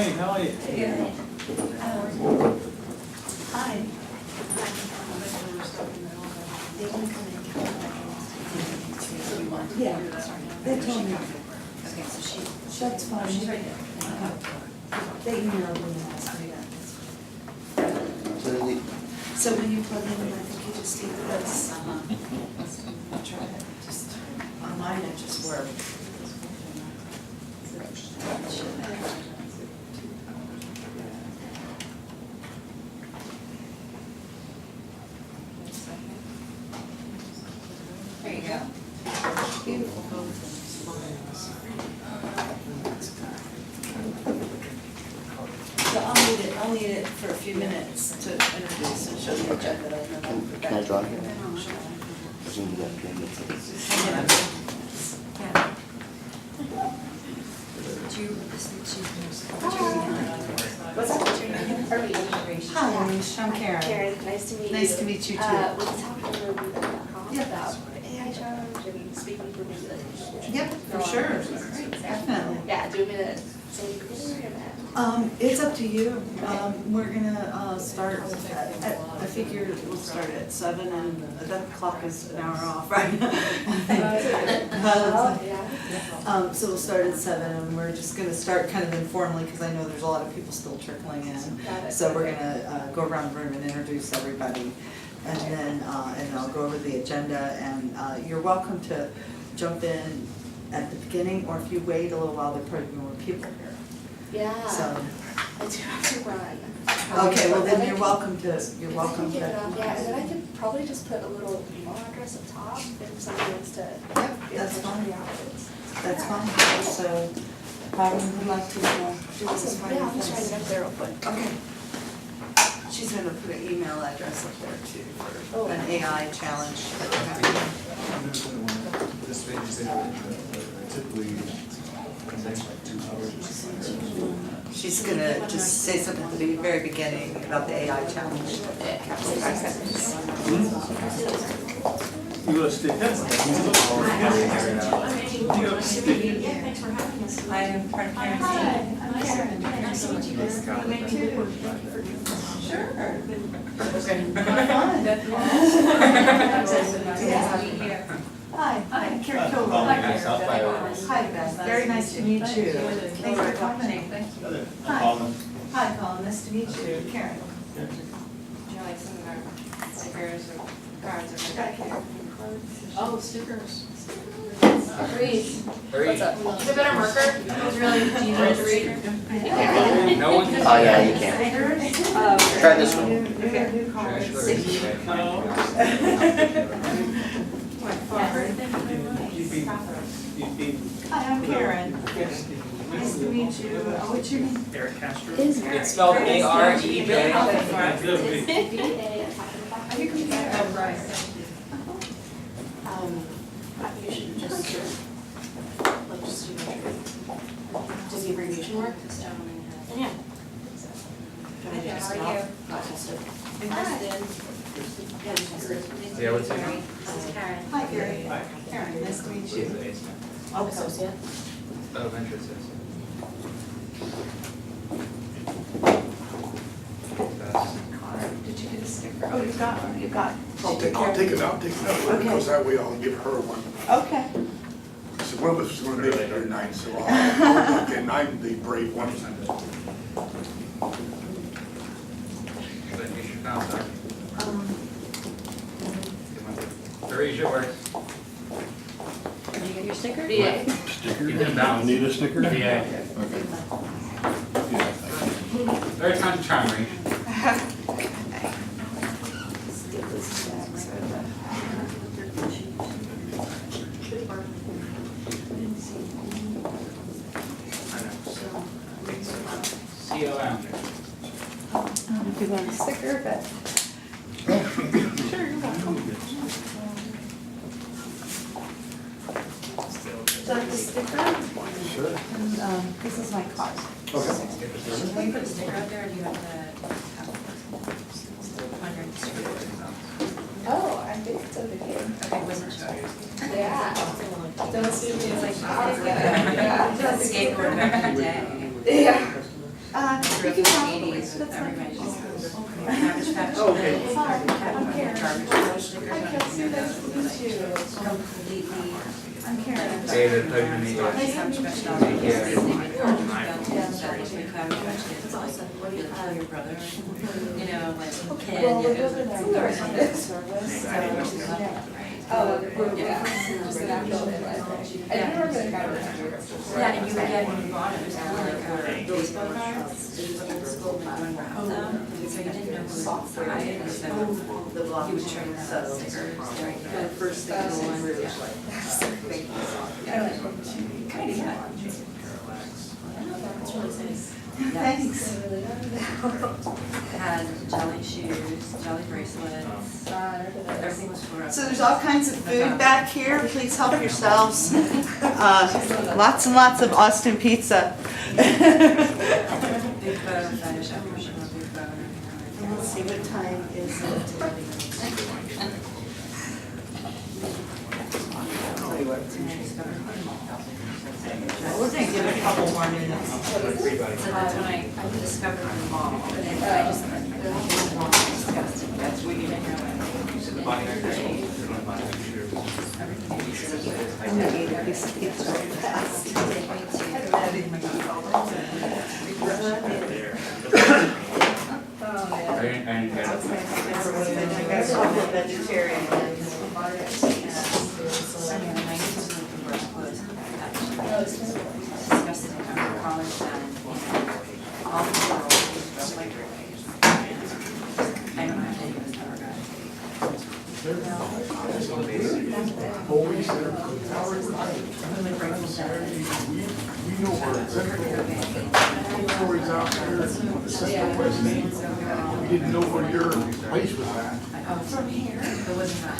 Hi, how are you? Hi. Yeah, they told me. Okay, so That's fine. she's right there. They emailed me and asked me that. So when you plug in, I think you just do this. Try it, just, on mine it just worked. There you go. Beautiful. So I'll need it for a few minutes to introduce and show the agenda. Can I draw here? Yeah. What's up? Hi, Anish, I'm Karen. Karen, nice to meet you. Nice to meet you too. We talked over Yeah. about AI challenge and speaking for maybe like. Yep, for sure. Definitely. Yeah, do you want me to say the beginning or that? It's up to you. We're gonna start, I figure we'll start at 7 and that clock is an hour off, right? Oh, yeah. So we'll start at 7 and we're just gonna start kind of informally because I know there's a lot of people still trickling in. Got it. So we're gonna go around the room and introduce everybody. And then, and I'll go over the agenda and you're welcome to jump in at the beginning or if you wait a little while, there probably more people here. Yeah, So, I do have to run. okay, well then And I you're can- welcome to, you're I welcome can to. get it off, yeah, and then I could probably just put a little email address up top if somebody wants to. Yep, get that's in touch fine. with the office. That's fine, so, Patty, would you like to do this? Awesome, yeah, I'll just write it up there real quick. Okay. She's gonna put an email address up there too for an AI challenge that we're having. This way, typically, takes like 2 hours. She's gonna just say something at the very beginning about the AI challenge. You gotta stick that one. I'm part of Karen's team. Nice to meet you guys. Sure. Hi, I'm Karen Kilgore. Hi, Beth. Very nice to meet you. Thanks for coming. Hi. Hi, Colin. Nice to meet you. Karen. Do you like some of our stickers or cards or whatever? Oh, stickers. Reese. What's up? Is it better marker? It was really, do you know to read? No one can? Oh, yeah, you can. Try this one. Hi, I'm Karen. Nice to meet you. What's your name? Eric Castro. Is It's spelled A-R-E-J. Are you computer? Oh, right. You should just, like, just do that. Does the abbreviation work? Yeah. How are you? Yeah, what's your name? This is Karen. Hi, Karen. Karen, nice to meet you. Oh, associate. Oh, venture associate. Did you get a sticker? Oh, you got one. You got. I'll take it out, because that way I'll give her one. Okay. So one of us is gonna make it here 9, so I'll, okay, 9, the brave one. But you should contact. Teresa works. Did you get your sticker? Yeah. Sticker? You didn't bounce. I need a sticker? Yeah. Okay. Third time's a charm, Reese. C-O-M. If you want a sticker, but. Sure, you're welcome. So the sticker, Sure. and this is my card. Okay. Will you put the sticker up there or do you have to have on your sticker? Oh, I think it's over here. Okay, wasn't sure. Yeah. Don't see me as like, Yeah. Skateboard back in the day. Yeah. Oh, grew up in the 80s and everybody just Cabbage Patch Oh, okay. Kids, Garbage Patch stickers, I don't know those, completely. I'm Karen. David, pleasure to meet you. Cabbage Patch Dolls, they made Cabbage Patch Kids, that was like Cabbage Patch Kids, like, you'll kill your brother, you know, like, Ken, yeah, it was like, Oh, yeah. Yeah, and you would get when you bought it, it was kind of like baseball cards, old school, but one wrapped them, so you didn't know who was inside, and so you would trade them stickers, like, the first thing, the ones, yeah. Kind of, yeah. That's really nice. Thanks. Had jelly shoes, jelly bracelets, everything was for us. So there's all kinds of food back here, please help yourselves. Lots and lots of Austin pizza. Big bow, fetish after she went big bow. Let's see, what time is it? We're gonna give it a couple more minutes. So that's when I discovered the mall, and then I just, disgusting, that's what you didn't know. I'm gonna eat a piece of pizza real fast. I didn't get it. That's all the vegetarian. I mean, the 90s was like the worst clothes. Disgusting after college, then, all the girls, just like, I don't know, I think it was never good. Always there. I'm really grateful that We know where it's at. Stories out there, the Central West End. We didn't know where your place was at. From here? it wasn't that.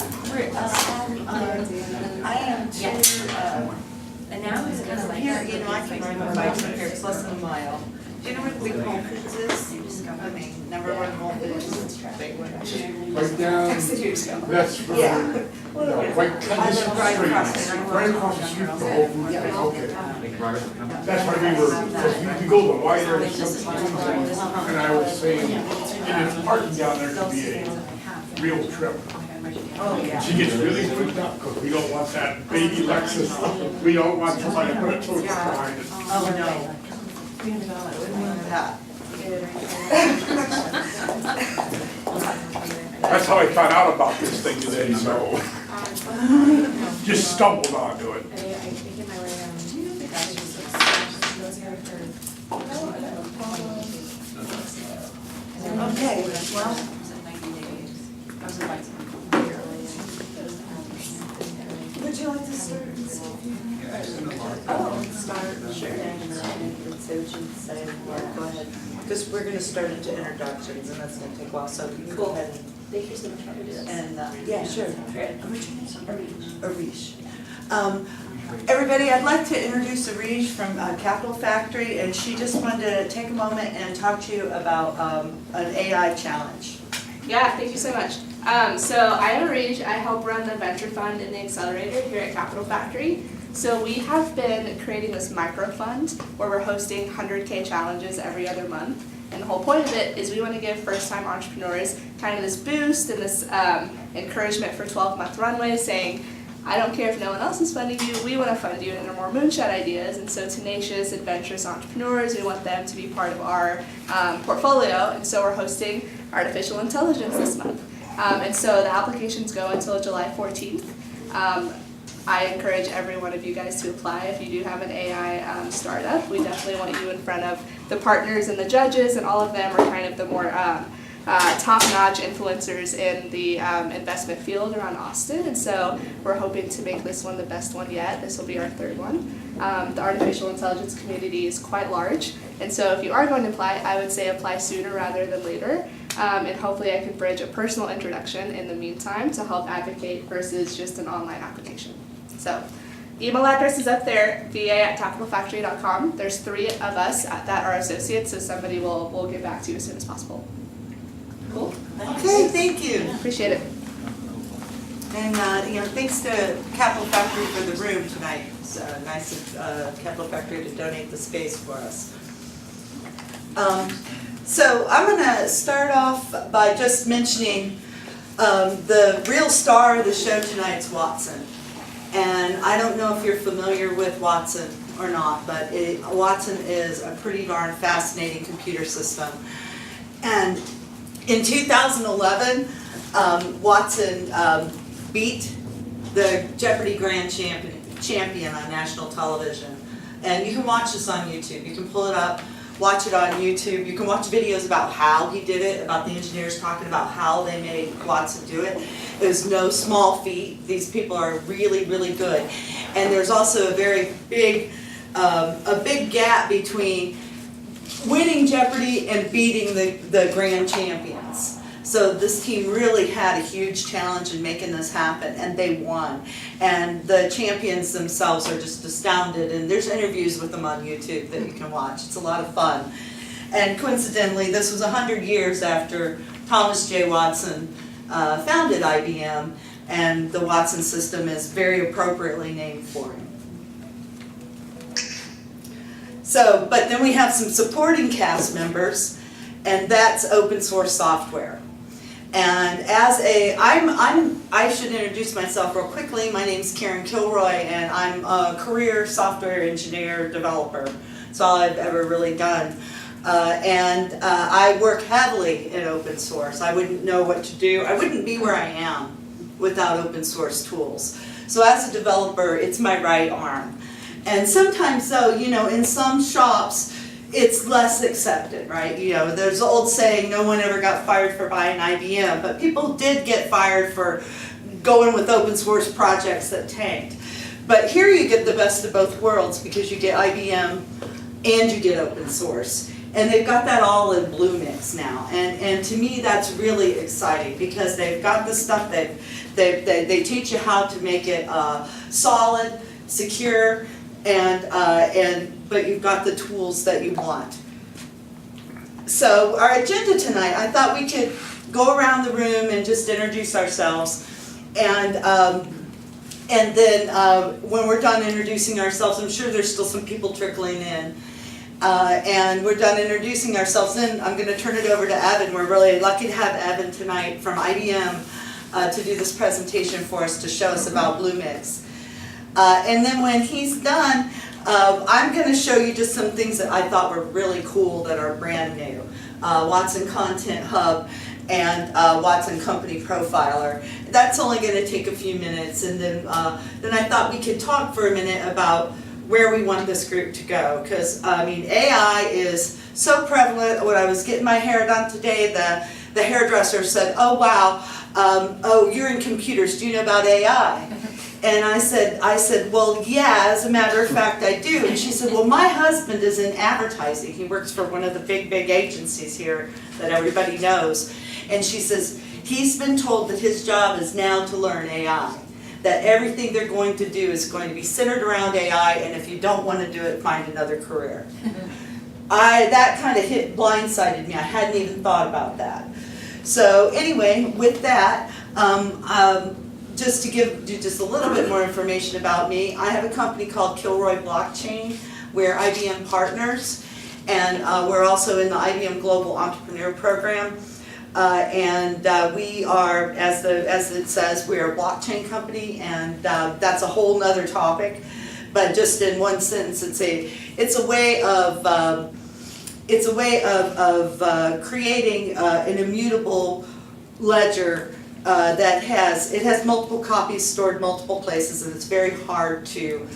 I am too, And now it's kind of like. here, you know, I can ride my bike from here, it's less than a mile. Do you know where the big Whole Foods is? I mean, never run Whole Foods. Big one. Right down, that's where, Yeah. right down the I live right across the street. street. Right across the street from the Whole Foods, okay. Like Robert, come. That's why we were, because you go the wider, and I was saying, and if parking down there could be a real trip. Oh, yeah. She gets really freaked out because we don't want that baby Lexus. We don't want somebody to put a tow truck behind it. Oh, no. Wouldn't want that. That's how I found out about this thing today, so just stumbled onto it. Okay, well, would you like to start? Oh, start, sure. Go ahead, because we're gonna start into introductions and that's gonna take a while, so you can go ahead Thank you so much for doing this. and, yeah, sure. Arish. Everybody, I'd like to introduce Arish from Capital Factory, and she just wanted to take a moment and talk to you about an AI challenge. Yeah, thank you so much. So I am Arish. I help run the venture fund in the accelerator here at Capital Factory. So we have been creating this micro fund where we're hosting 100K challenges every other month. And the whole point of it is we want to give first-time entrepreneurs kind of this boost and this encouragement for 12-month runways, saying, I don't care if no one else is funding you, we want to fund you in our more moonshot ideas. And so tenacious, adventurous entrepreneurs, we want them to be part of our portfolio. And so we're hosting artificial intelligence this month. And so the applications go until July 14th. I encourage every one of you guys to apply if you do have an AI startup. We definitely want you in front of the partners and the judges, and all of them are kind of the more top-notch influencers in the investment field around Austin. And so we're hoping to make this one the best one yet. This will be our third one. The artificial intelligence community is quite large. And so if you are going to apply, I would say apply sooner rather than later. And hopefully I can bridge a personal introduction in the meantime to help advocate versus just an online application. So email address is up there, va@capitalfactory.com. There's 3 of us that are associates, so somebody will get back to you as soon as possible. Cool. Okay, thank you. Appreciate it. And, thanks to Capital Factory for the room tonight. It's nice of Capital Factory to donate the space for us. So I'm gonna start off by just mentioning the real star of the show tonight's Watson. And I don't know if you're familiar with Watson or not, but Watson is a pretty darn fascinating computer system. And in 2011, Watson beat the Jeopardy Grand Champion on national television. And you can watch this on YouTube. You can pull it up, watch it on YouTube. You can watch videos about how he did it, about the engineers talking about how they made Watson do it. It was no small feat. These people are really, really good. And there's also a very big, gap between winning Jeopardy and beating the grand champions. So this team really had a huge challenge in making this happen, and they won. And the champions themselves are just astounded, and there's interviews with them on YouTube that you can watch. It's a lot of fun. And coincidentally, this was 100 years after Thomas J. Watson founded IBM, and the Watson system is very appropriately named for him. So, but then we have some supporting cast members, and that's open source software. And I should introduce myself real quickly. My name's Karen Kilroy, and I'm a career software engineer developer. That's all I've ever really done. I work heavily in open source. I wouldn't know what to do. I wouldn't be where I am without open source tools. So as a developer, it's my right arm. And sometimes though, in some shops, it's less accepted, right? There's the old saying, no one ever got fired for buying IBM, but people did get fired for going with open source projects that tanked. But here you get the best of both worlds because you get IBM and you get open source. And they've got that all in Bluemix now. And to me, that's really exciting because they've got the stuff they teach you how to make it solid, secure, but you've got the tools that you want. So our agenda tonight, I thought we could go around the room and just introduce ourselves, and then when we're done introducing ourselves, I'm sure there's still some people trickling in, and we're done introducing ourselves, then I'm going to turn it over to Evan. We're really lucky to have Evan tonight from IBM to do this presentation for us to show us about Bluemix. And then when he's done, I'm going to show you just some things that I thought were really cool that are brand new. Watson Content Hub and Watson Company Profiler. That's only going to take a few minutes, and then I thought we could talk for a minute about where we want this group to go. Because, AI is so prevalent. When I was getting my hair done today, the hairdresser said, oh wow, oh you're in computers, do you know about AI? And I said, well, yeah, as a matter of fact, I do. And she said, well, my husband is in advertising. He works for one of the big agencies here that everybody knows. And she says, he's been told that his job is now to learn AI. That everything they're going to do is going to be centered around AI, and if you don't want to do it, find another career. That kind of blindsided me. I hadn't even thought about that. So anyway, with that, just to give you just a little bit more information about me, I have a company called Kilroy Blockchain. We're IBM partners, and we're also in the IBM Global Entrepreneur Program. We are, as it says, we're a blockchain company, and that's a whole nother topic. But just in one sentence, it's a way of creating an immutable ledger. That has multiple copies stored multiple places, and it's very hard to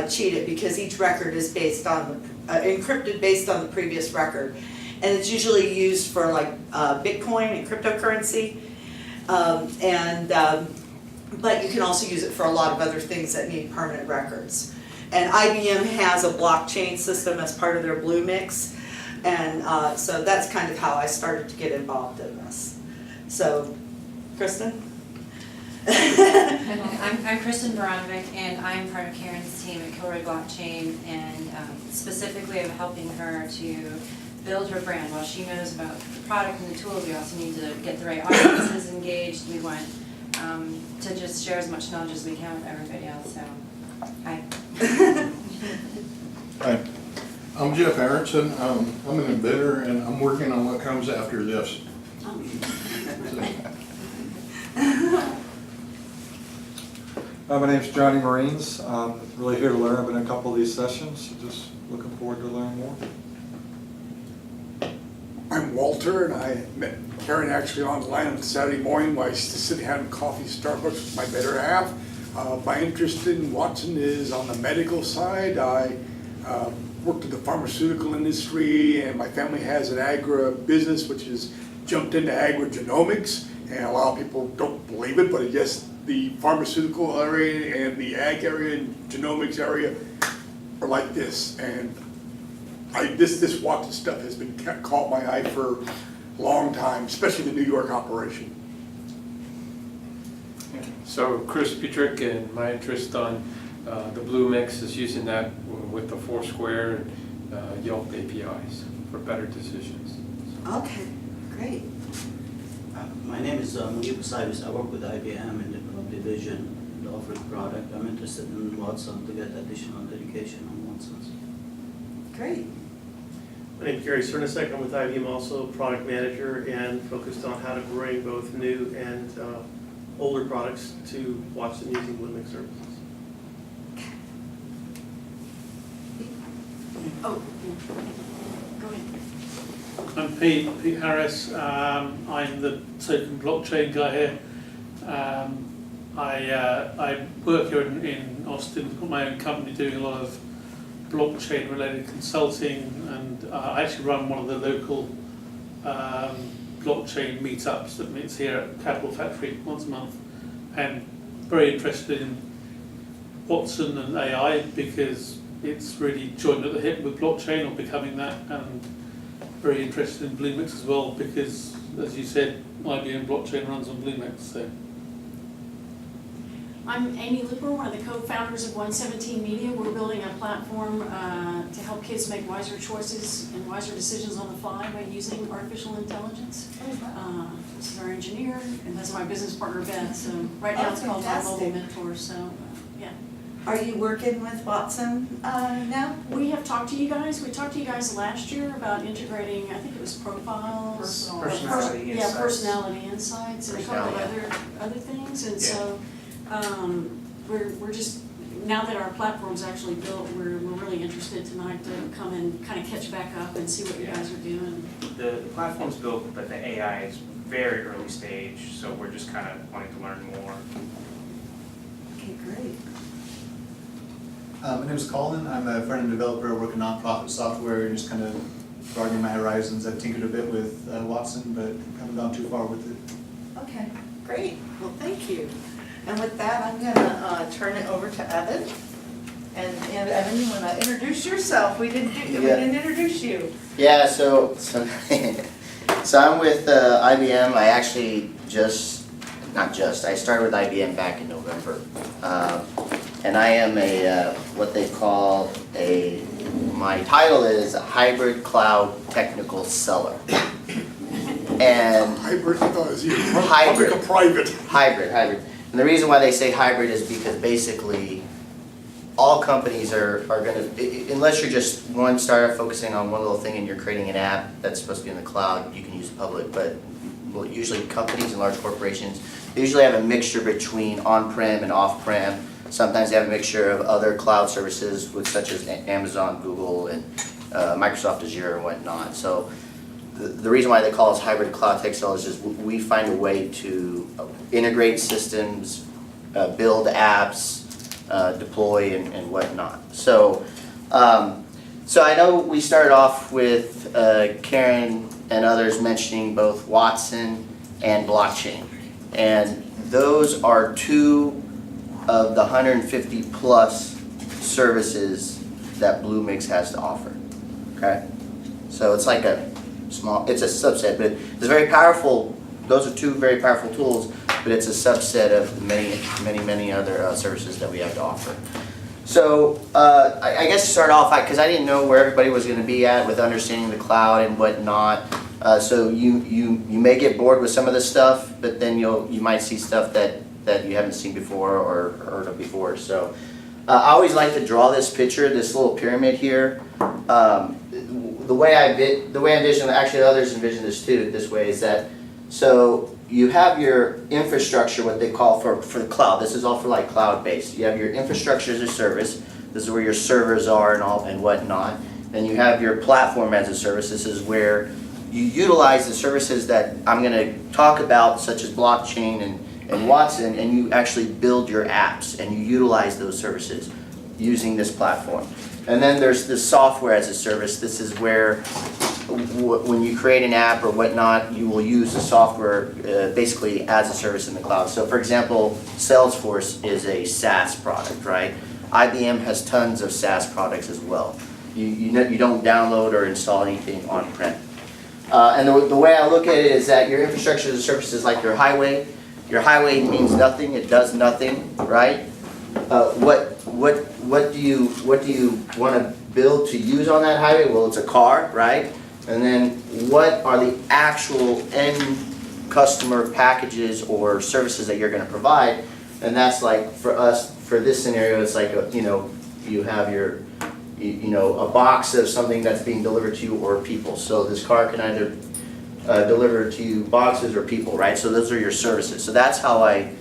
cheat it because each record is based on encrypted based on the previous record, and it's usually used for like Bitcoin and cryptocurrency, but you can also use it for a lot of other things that need permanent records. And IBM has a blockchain system as part of their Bluemix, and so that's kind of how I started to get involved in this. So. Kristen? I'm Kristen Baranovic, and I'm part of Karen's team at Kilroy Blockchain, and specifically I'm helping her to build her brand. While she knows about the product and the tools, we also need to get the right audiences engaged. We want to just share as much knowledge as we can with everybody else. So, hi. Hi. I'm Jeff Aronson. I'm an inventor and I'm working on what comes after this. My name's Johnny Marines. I'm really here to learn. I've been in a couple of these sessions, so just looking forward to learning more. I'm Walter, and I met Karen actually online on Saturday morning while I used to sit having coffee at Starbucks with my better half. My interest in Watson is on the medical side. I worked in the pharmaceutical industry, and my family has an agribusiness which has jumped into agrigenomics, and a lot of people don't believe it, but I guess the pharmaceutical area and the ag area and genomics area are like this. And this Watson stuff has been caught my eye for a long time, especially the New York operation. So Chris Petrick, and my interest on the Bluemix is using that with the Foursquare and Yelp APIs for better decisions. Okay, great. My name is Munib Saibis. I work with IBM in the cloud division, the offering product. I'm interested in Watson to get additional education on Watson's. Great. My name is Gary Cernasek. I'm with IBM, also product manager, and focused on how to bring both new and older products to Watson using Bluemix services. Oh, go ahead. I'm Pete Harris. I'm the token blockchain guy here. I work here in Austin. I've got my own company doing a lot of blockchain related consulting, and I actually run one of the local blockchain meetups that meets here at Capital Factory once a month, and very interested in Watson and AI because it's really joined at the hip with blockchain or becoming that, and very interested in Bluemix as well because, as you said, IBM blockchain runs on Bluemix. So. I'm Amy Looper, one of the co-founders of 117 Media. We're building a platform to help kids make wiser choices and wiser decisions on the fly by using artificial intelligence. This is our engineer, and that's my business partner, Beth. So right now it's called our Mobile Mentor. So yeah. Are you working with Watson now? We have talked to you guys. We talked to you guys last year about integrating, I think it was profiles. Personality insights. Yeah, personality insights and a couple of other things. And so we're just, now that our platform's actually built, we're really interested tonight to come and kind of catch back up and see what you guys are doing. The platform's built, but the AI is very early stage, so we're just kind of wanting to learn more. Okay, great. My name is Colin. I'm a front-end developer. I work in nonprofit software, just kind of broadening my horizons. I've tinkered a bit with Watson, but haven't gone too far with it. Okay, great. Well, thank you. And with that, I'm gonna turn it over to Evan. And Evan, you wanna introduce yourself? We didn't introduce you. Yeah, so I'm with IBM. I actually I started with IBM back in November. And I am what they call my title is a hybrid cloud technical seller. And Hybrid, I thought it was either hybrid, public or private. Hybrid. And the reason why they say hybrid is because basically all companies are going to, unless you're just one startup focusing on one little thing and you're creating an app that's supposed to be in the cloud, you can use public, but usually companies and large corporations, they usually have a mixture between on-prem and off-prem. Sometimes they have a mixture of other cloud services, such as Amazon, Google, and Microsoft Azure and whatnot. So the reason why they call us hybrid cloud tech sellers is we find a way to integrate systems, build apps, deploy, and whatnot. So I know we started off with Karen and others mentioning both Watson and blockchain. And those are two of the 150 plus services that Bluemix has to offer, okay? So it's like it's a subset, but it's very powerful. Those are two very powerful tools, but it's a subset of many other services that we have to offer. So I guess to start off, because I didn't know where everybody was going to be at with understanding the cloud and whatnot. So you may get bored with some of this stuff, but then you might see stuff that you haven't seen before or heard of before. So I always like to draw this picture, this little pyramid here. The way I envision, actually others envision this too, this way, is that, so you have your infrastructure, what they call for the cloud. This is all for like cloud-based. You have your infrastructure as a service. This is where your servers are and whatnot. Then you have your platform as a service. This is where you utilize the services that I'm going to talk about, such as blockchain and Watson, and you actually build your apps and you utilize those services using this platform. And then there's the software as a service. This is where when you create an app or whatnot, you will use the software basically as a service in the cloud. So for example, Salesforce is a SaaS product, right? IBM has tons of SaaS products as well. You don't download or install anything on-prem. And the way I look at it is that your infrastructure as a service is like your highway. Your highway means nothing, it does nothing, right? What do you want to build to use on that highway? Well, it's a car, right? And then what are the actual end customer packages or services that you're going to provide? And that's like, for us, for this scenario, it's like you have your a box of something that's being delivered to you or people. So this car can either deliver to you boxes or people, right? So those are your services. So that's how I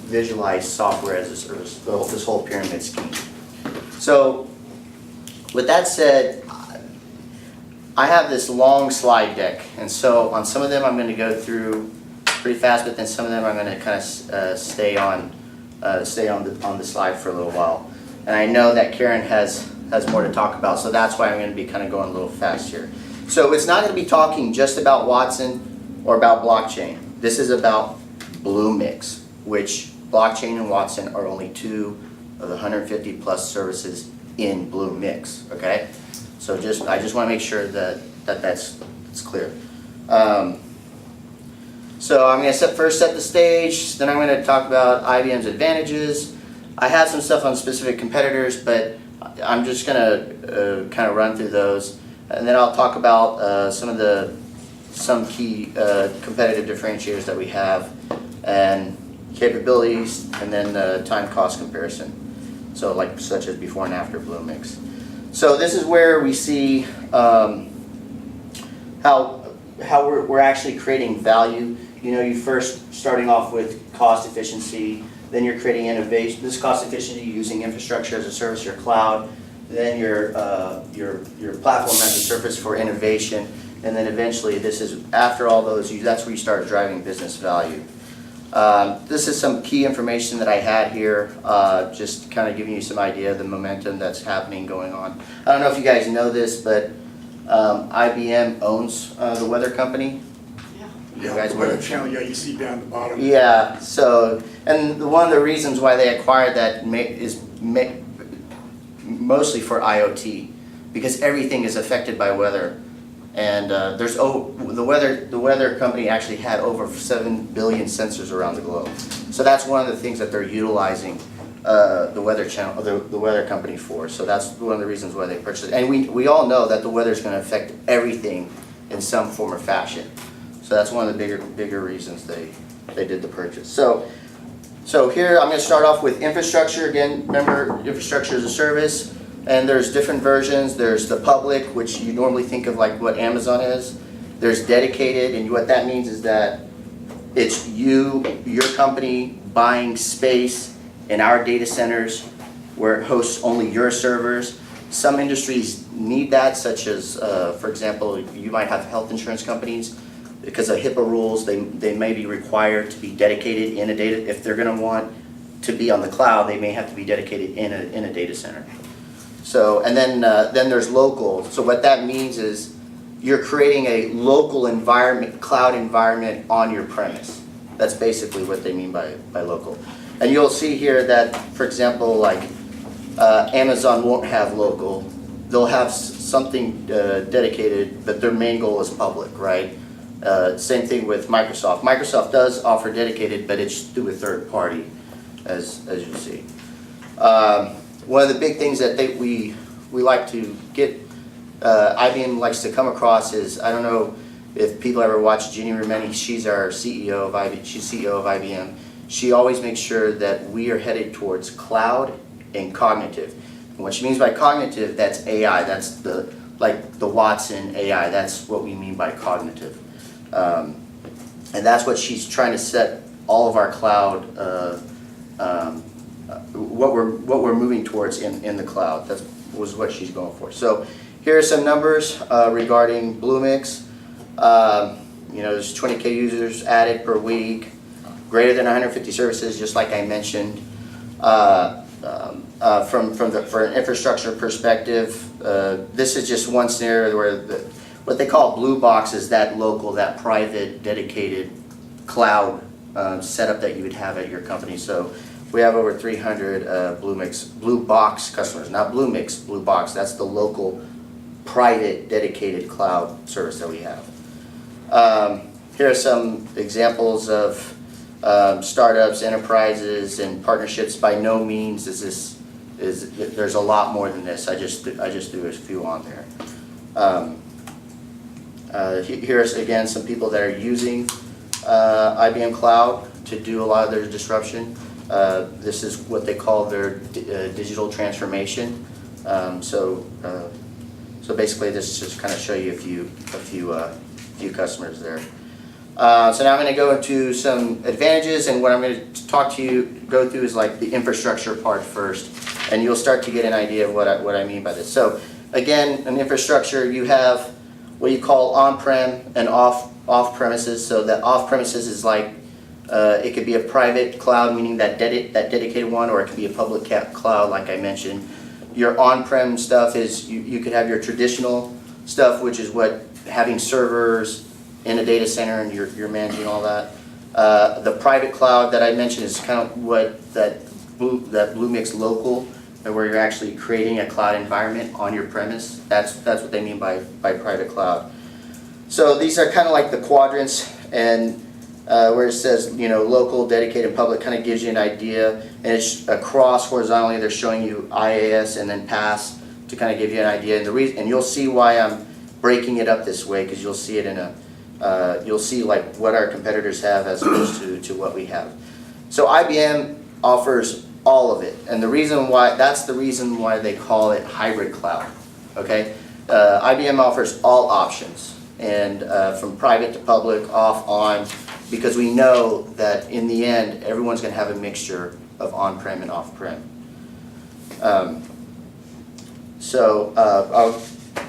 visualize software as a service, this whole pyramid scheme. So with that said, I have this long slide deck, and so on some of them I'm going to go through pretty fast, but then some of them I'm going to kind of stay on the slide for a little while. And I know that Karen has more to talk about, so that's why I'm going to be kind of going a little fast here. So it's not going to be talking just about Watson or about blockchain. This is about Bluemix, which blockchain and Watson are only two of the 150 plus services in Bluemix. Okay, so I just want to make sure that's clear. So I'm going to first set the stage. Then I'm going to talk about IBM's advantages. I have some stuff on specific competitors, but I'm just going to kind of run through those. And then I'll talk about some key competitive differentiators that we have, and capabilities, and then time cost comparison. So such as before and after Bluemix. So this is where we see how we're actually creating value. You first starting off with cost efficiency, then you're creating innovation. This cost efficiency using infrastructure as a service, your cloud. Then your platform as a service for innovation, and then eventually this is, after all those, that's where you start driving business value. This is some key information that I had here, just kind of giving you some idea of the momentum that's going on. I don't know if you guys know this, but IBM owns the weather company. You guys Weather Channel, yeah, you see down the bottom. Yeah, so, and one of the reasons why they acquired that is mostly for IoT, because everything is affected by weather. And the weather company actually had over 7 billion sensors around the globe. So that's one of the things that they're utilizing the weather channel, the weather company for. So that's one of the reasons why they purchased it. And we all know that the weather is going to affect everything in some form or fashion. So that's one of the bigger reasons they did the purchase. So here I'm going to start off with infrastructure. Again, remember, infrastructure as a service, and there's different versions. There's the public, which you normally think of like what Amazon is. There's dedicated, and what that means is that it's your company buying space in our data centers where it hosts only your servers. Some industries need that, such as, for example, you might have health insurance companies. Because of HIPAA rules, they may be required to be dedicated in a data. If they're going to want to be on the cloud, they may have to be dedicated in a data center. So, and then there's local. So what that means is you're creating a local environment, cloud environment on your premise. That's basically what they mean by local. And you'll see here that, for example, like Amazon won't have local. They'll have something dedicated, but their main goal is public, right? Same thing with Microsoft. Microsoft does offer dedicated, but it's through a third party, as you see. One of the big things that we like to get, IBM likes to come across is, I don't know if people ever watch Ginny Rometty. She's our CEO of IBM. She's CEO of IBM, she always makes sure that we are headed towards cloud and cognitive. And what she means by cognitive, that's AI. That's like the Watson AI. That's what we mean by cognitive. And that's what she's trying to set all of our cloud, what we're moving towards in the cloud. That was what she's going for. So here are some numbers regarding Bluemix. There's 20K users added per week, greater than 150 services, just like I mentioned. For an infrastructure perspective, this is just one scenario where what they call blue box is that local, that private, dedicated cloud setup that you would have at your company. So we have over 300 Blue Box customers, not Bluemix, Blue Box. That's the local, private, dedicated cloud service that we have. Here are some examples of startups, enterprises, and partnerships. By no means there's a lot more than this. I just threw a few on there. Here's again some people that are using IBM Cloud to do a lot of their disruption. This is what they call their digital transformation. So basically, this just kind of show you a few customers there. So now I'm going to go into some advantages, and what I'm going to go through is like the infrastructure part first, and you'll start to get an idea of what I mean by this. So again, in infrastructure, you have what you call on-prem and off-premises. So that off-premises is like, it could be a private cloud, meaning that dedicated one, or it could be a public cloud, like I mentioned. Your on-prem stuff is, you could have your traditional stuff, which is what having servers in a data center, and you're managing all that. The private cloud that I mentioned is kind of what that Bluemix local, where you're actually creating a cloud environment on your premise. That's what they mean by private cloud. So these are kind of like the quadrants, and where it says local, dedicated, public, kind of gives you an idea, and it's across horizontally. They're showing you IaaS and then PaaS to kind of give you an idea, and you'll see why I'm breaking it up this way, because you'll see it you'll see like what our competitors have as opposed to what we have. So IBM offers all of it, and that's the reason why they call it hybrid cloud. Okay, IBM offers all options, and from private to public, off, on, because we know that in the end everyone's going to have a mixture of on-prem and off-prem.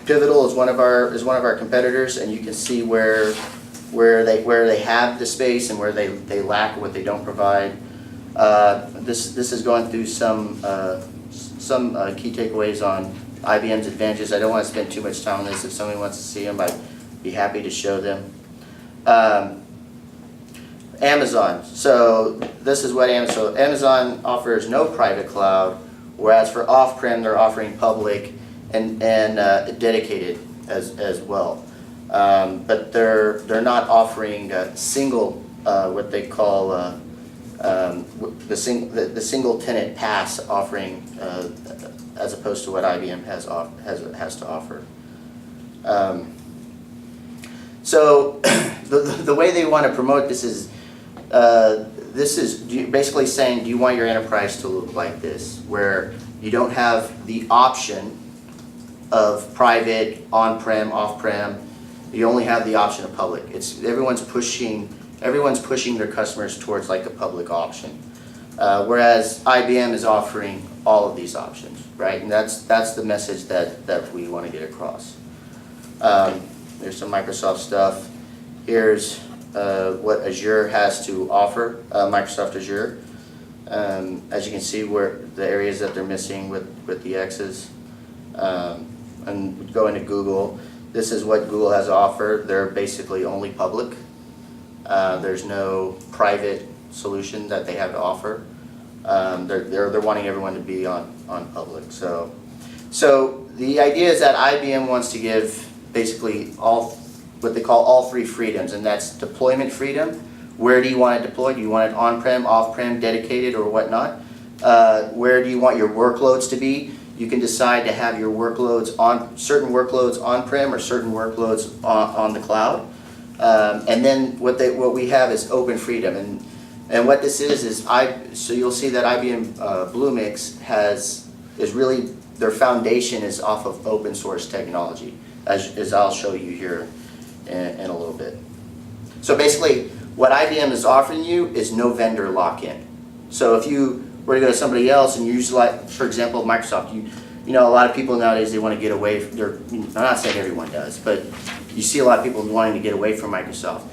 Pivotal is one of our competitors, and you can see where they have the space and where they lack, what they don't provide. This is going through some key takeaways on IBM's advantages. I don't want to spend too much time on this. If somebody wants to see them, I'd be happy to show them. Amazon. So this is what Amazon offers no private cloud, whereas for off-prem they're offering public and dedicated as well. But they're not offering single what they call the single tenant PaaS offering as opposed to what IBM has to offer. So the way they want to promote this is basically saying, do you want your enterprise to look like this, where you don't have the option of private, on-prem, off-prem. You only have the option of public. Everyone's pushing their customers towards like the public option, whereas IBM is offering all of these options, right? And that's the message that we want to get across. There's some Microsoft stuff. Here's what Azure has to offer, Microsoft Azure. As you can see, where the areas that they're missing with the X's. And go into Google. This is what Google has to offer. They're basically only public. There's no private solution that they have to offer. They're wanting everyone to be on public. So the idea is that IBM wants to give basically what they call all three freedoms, and that's deployment freedom. Where do you want it deployed? Do you want it on-prem, off-prem, dedicated, or whatnot? Where do you want your workloads to be? You can decide to have your workloads certain workloads on-prem or certain workloads on the cloud. And then what we have is open freedom, And what this is so you'll see that IBM Bluemix is really, their foundation is off of open source technology, as I'll show you here in a little bit. So basically, what IBM is offering you is no vendor lock-in. So if you were to go to somebody else and you use, like, for example, Microsoft, you know, a lot of people nowadays, they want to get away from I'm not saying everyone does, but you see a lot of people wanting to get away from Microsoft.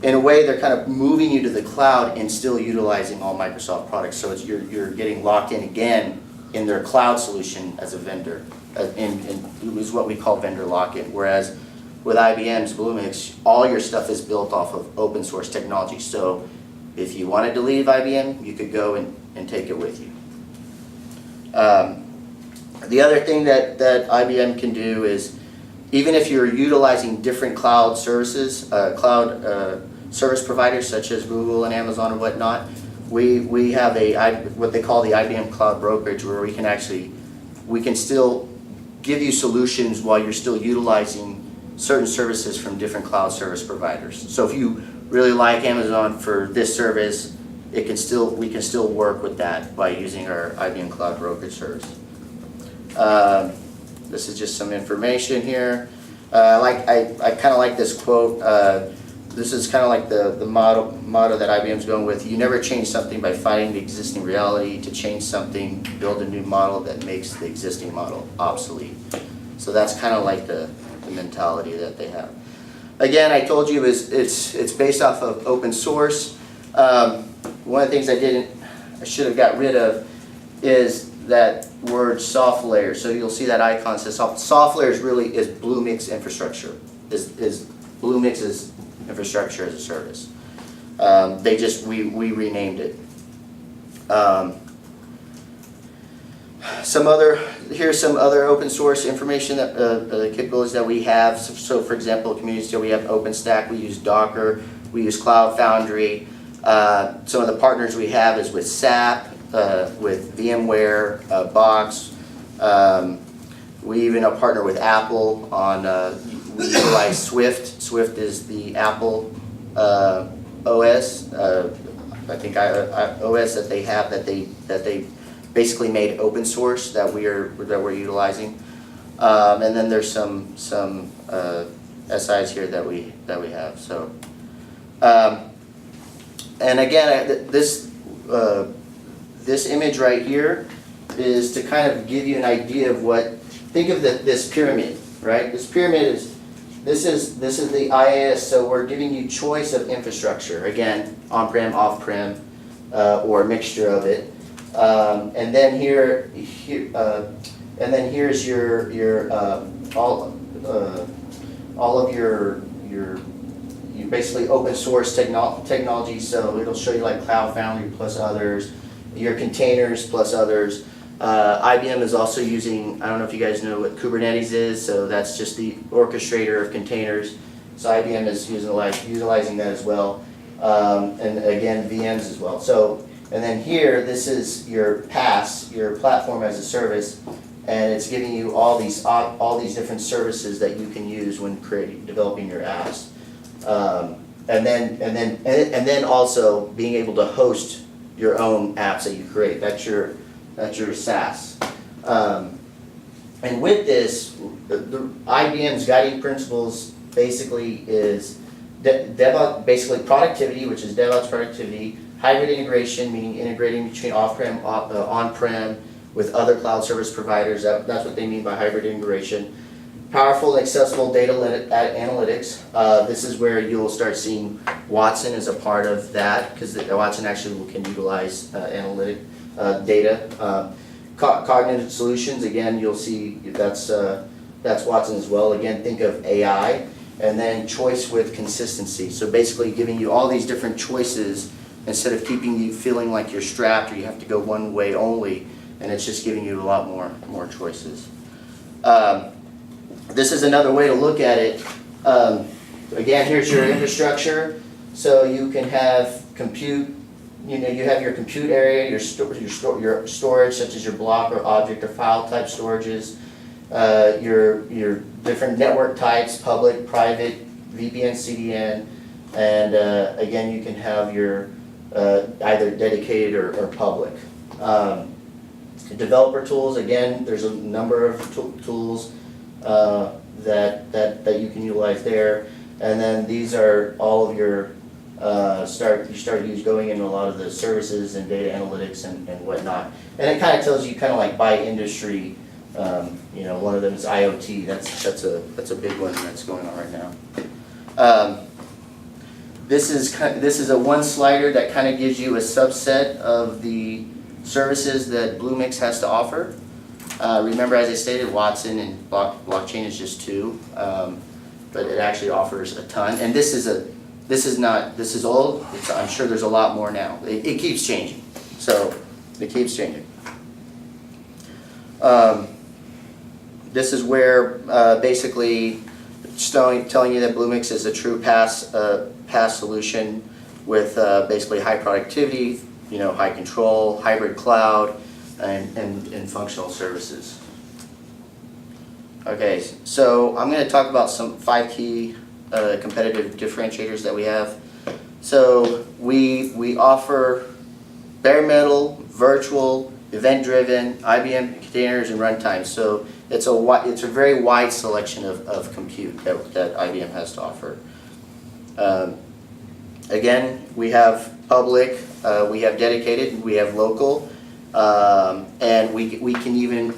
In a way, they're kind of moving you to the cloud and still utilizing all Microsoft products. So you're getting locked in again in their cloud solution as a vendor, and it was what we call vendor lock-in. Whereas with IBM's Bluemix, all your stuff is built off of open source technology. So if you wanted to leave IBM, you could go and take it with you. The other thing that IBM can do is, even if you're utilizing different cloud services, service providers such as Google and Amazon and whatnot, we have what they call the IBM Cloud Brokerage, where we can still give you solutions while you're still utilizing certain services from different cloud service providers. So if you really like Amazon for this service, we can still work with that by using our IBM Cloud Brokerage service. This is just some information here. I kind of like this quote. This is kind of like the motto that IBM's going with. You never change something by fighting the existing reality. To change something, build a new model that makes the existing model obsolete. So that's kind of like the mentality that they have. Again, I told you it's based off of open source. One of the things I should have got rid of is that word Softlayer. So you'll see that icon says Softlayer is Bluemix Infrastructure. Is Bluemix's infrastructure as a service. We renamed it. Here's some other open source information that the capabilities that we have. So for example, community scale, we have OpenStack, we use Docker, we use Cloud Foundry. Some of the partners we have is with SAP, with VMware, Box. We even partner with Apple on, we utilize Swift. Swift is the Apple OS, I think OS that they have that they basically made open source that we're utilizing. And then there's some SIs here that we have. So, and again, this image right here is to kind of give you an idea of think of this pyramid, right? This pyramid this is the IaaS, so we're giving you choice of infrastructure. Again, on-prem, off-prem, or a mixture of it. And then here's your all of your basically open source technology. So it'll show you like Cloud Foundry plus others, your containers plus others. IBM is also using, I don't know if you guys know what Kubernetes is, so that's just the orchestrator of containers. So IBM is utilizing that as well. And again, VMs as well. So, and then here, this is your PaaS, your platform as a service, and it's giving you all these different services that you can use when developing your apps. And then also being able to host your own apps that you create. That's your SaaS. And with this, the IBM's guiding principles basically is DevOps, basically productivity, which is DevOps productivity, hybrid integration, meaning integrating between off-prem, on-prem with other cloud service providers. That's what they mean by hybrid integration. Powerful and accessible data analytics. This is where you'll start seeing Watson as a part of that, because Watson actually can utilize analytic data. Cognitive solutions, again, you'll see that's Watson as well. Again, think of AI. And then choice with consistency. So basically giving you all these different choices instead of keeping you feeling like you're strapped or you have to go one way only, and it's just giving you a lot more choices. This is another way to look at it. Again, here's your infrastructure. So you can have compute, you have your compute area, your storage, such as your block or object or file type storages, your different network types, public, private, VPN, CDN, and again, you can have your either dedicated or public. Developer tools, again, there's a number of tools that you can utilize there. And then these are all of your going into a lot of the services and data analytics and whatnot. And it kind of tells you kind of like by industry. One of them is IoT. That's a big one that's going on right now. This is a one slider that kind of gives you a subset of the services that Bluemix has to offer. Remember, as I stated, Watson and blockchain is just two, but it actually offers a ton. And this is old. I'm sure there's a lot more now. It keeps changing. So it keeps changing. This is where basically telling you that Bluemix is a true PaaS solution with basically high productivity, high control, hybrid cloud, and functional services. Okay, so I'm going to talk about some 5 key competitive differentiators that we have. So we offer bare metal, virtual, event-driven, IBM containers, and runtime. So it's a very wide selection of compute that IBM has to offer. Again, we have public, we have dedicated, we have local, and we can even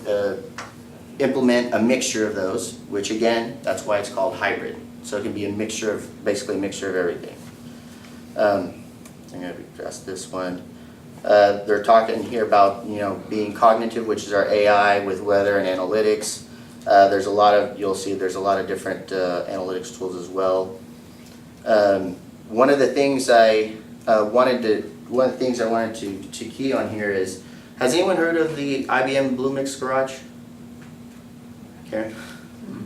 implement a mixture of those, which again, that's why it's called hybrid. So it can be basically a mixture of everything. I'm going to address this one. They're talking here about being cognitive, which is our AI with weather and analytics. You'll see there's a lot of different analytics tools as well. One of the things I wanted to key on here is, has anyone heard of the IBM Bluemix Garage? Karen?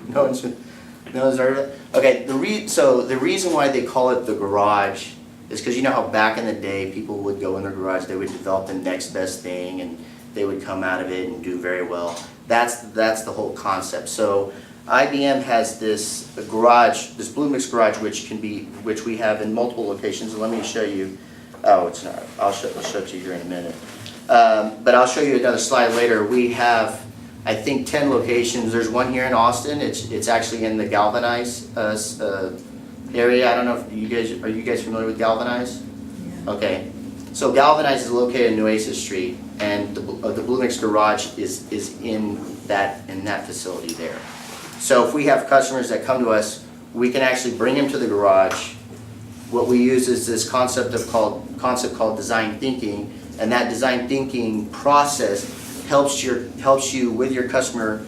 No one's heard of it? Okay, so the reason why they call it the garage is because you know how back in the day people would go in their garage, they would develop the next best thing and they would come out of it and do very well. That's the whole concept. So IBM has this garage, this Bluemix garage, which we have in multiple locations. And let me show you. Oh, it's not. I'll show it to you here in a minute. But I'll show you another slide later. We have, I think, 10 locations. There's one here in Austin. It's actually in the Galvanize area. I don't know if are you guys familiar with Galvanize? Yeah. Okay. So Galvanize is located in Nueces Street, and the Bluemix garage is in that facility there. So if we have customers that come to us, we can actually bring them to the garage. What we use is this concept called design thinking, and that design thinking process helps you with your customer,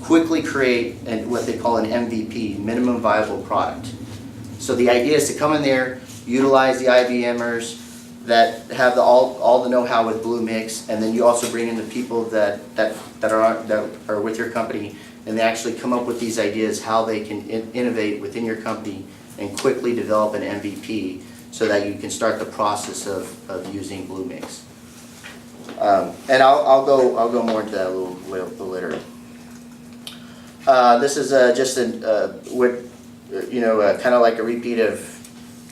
quickly create what they call an MVP, minimum viable product. So the idea is to come in there, utilize the IBMers that have all the know-how with Bluemix, and then you also bring in the people that are with your company, and they actually come up with these ideas how they can innovate within your company and quickly develop an MVP so that you can start the process of using Bluemix. And I'll go more into that a little later. This is just kind of like a repeat of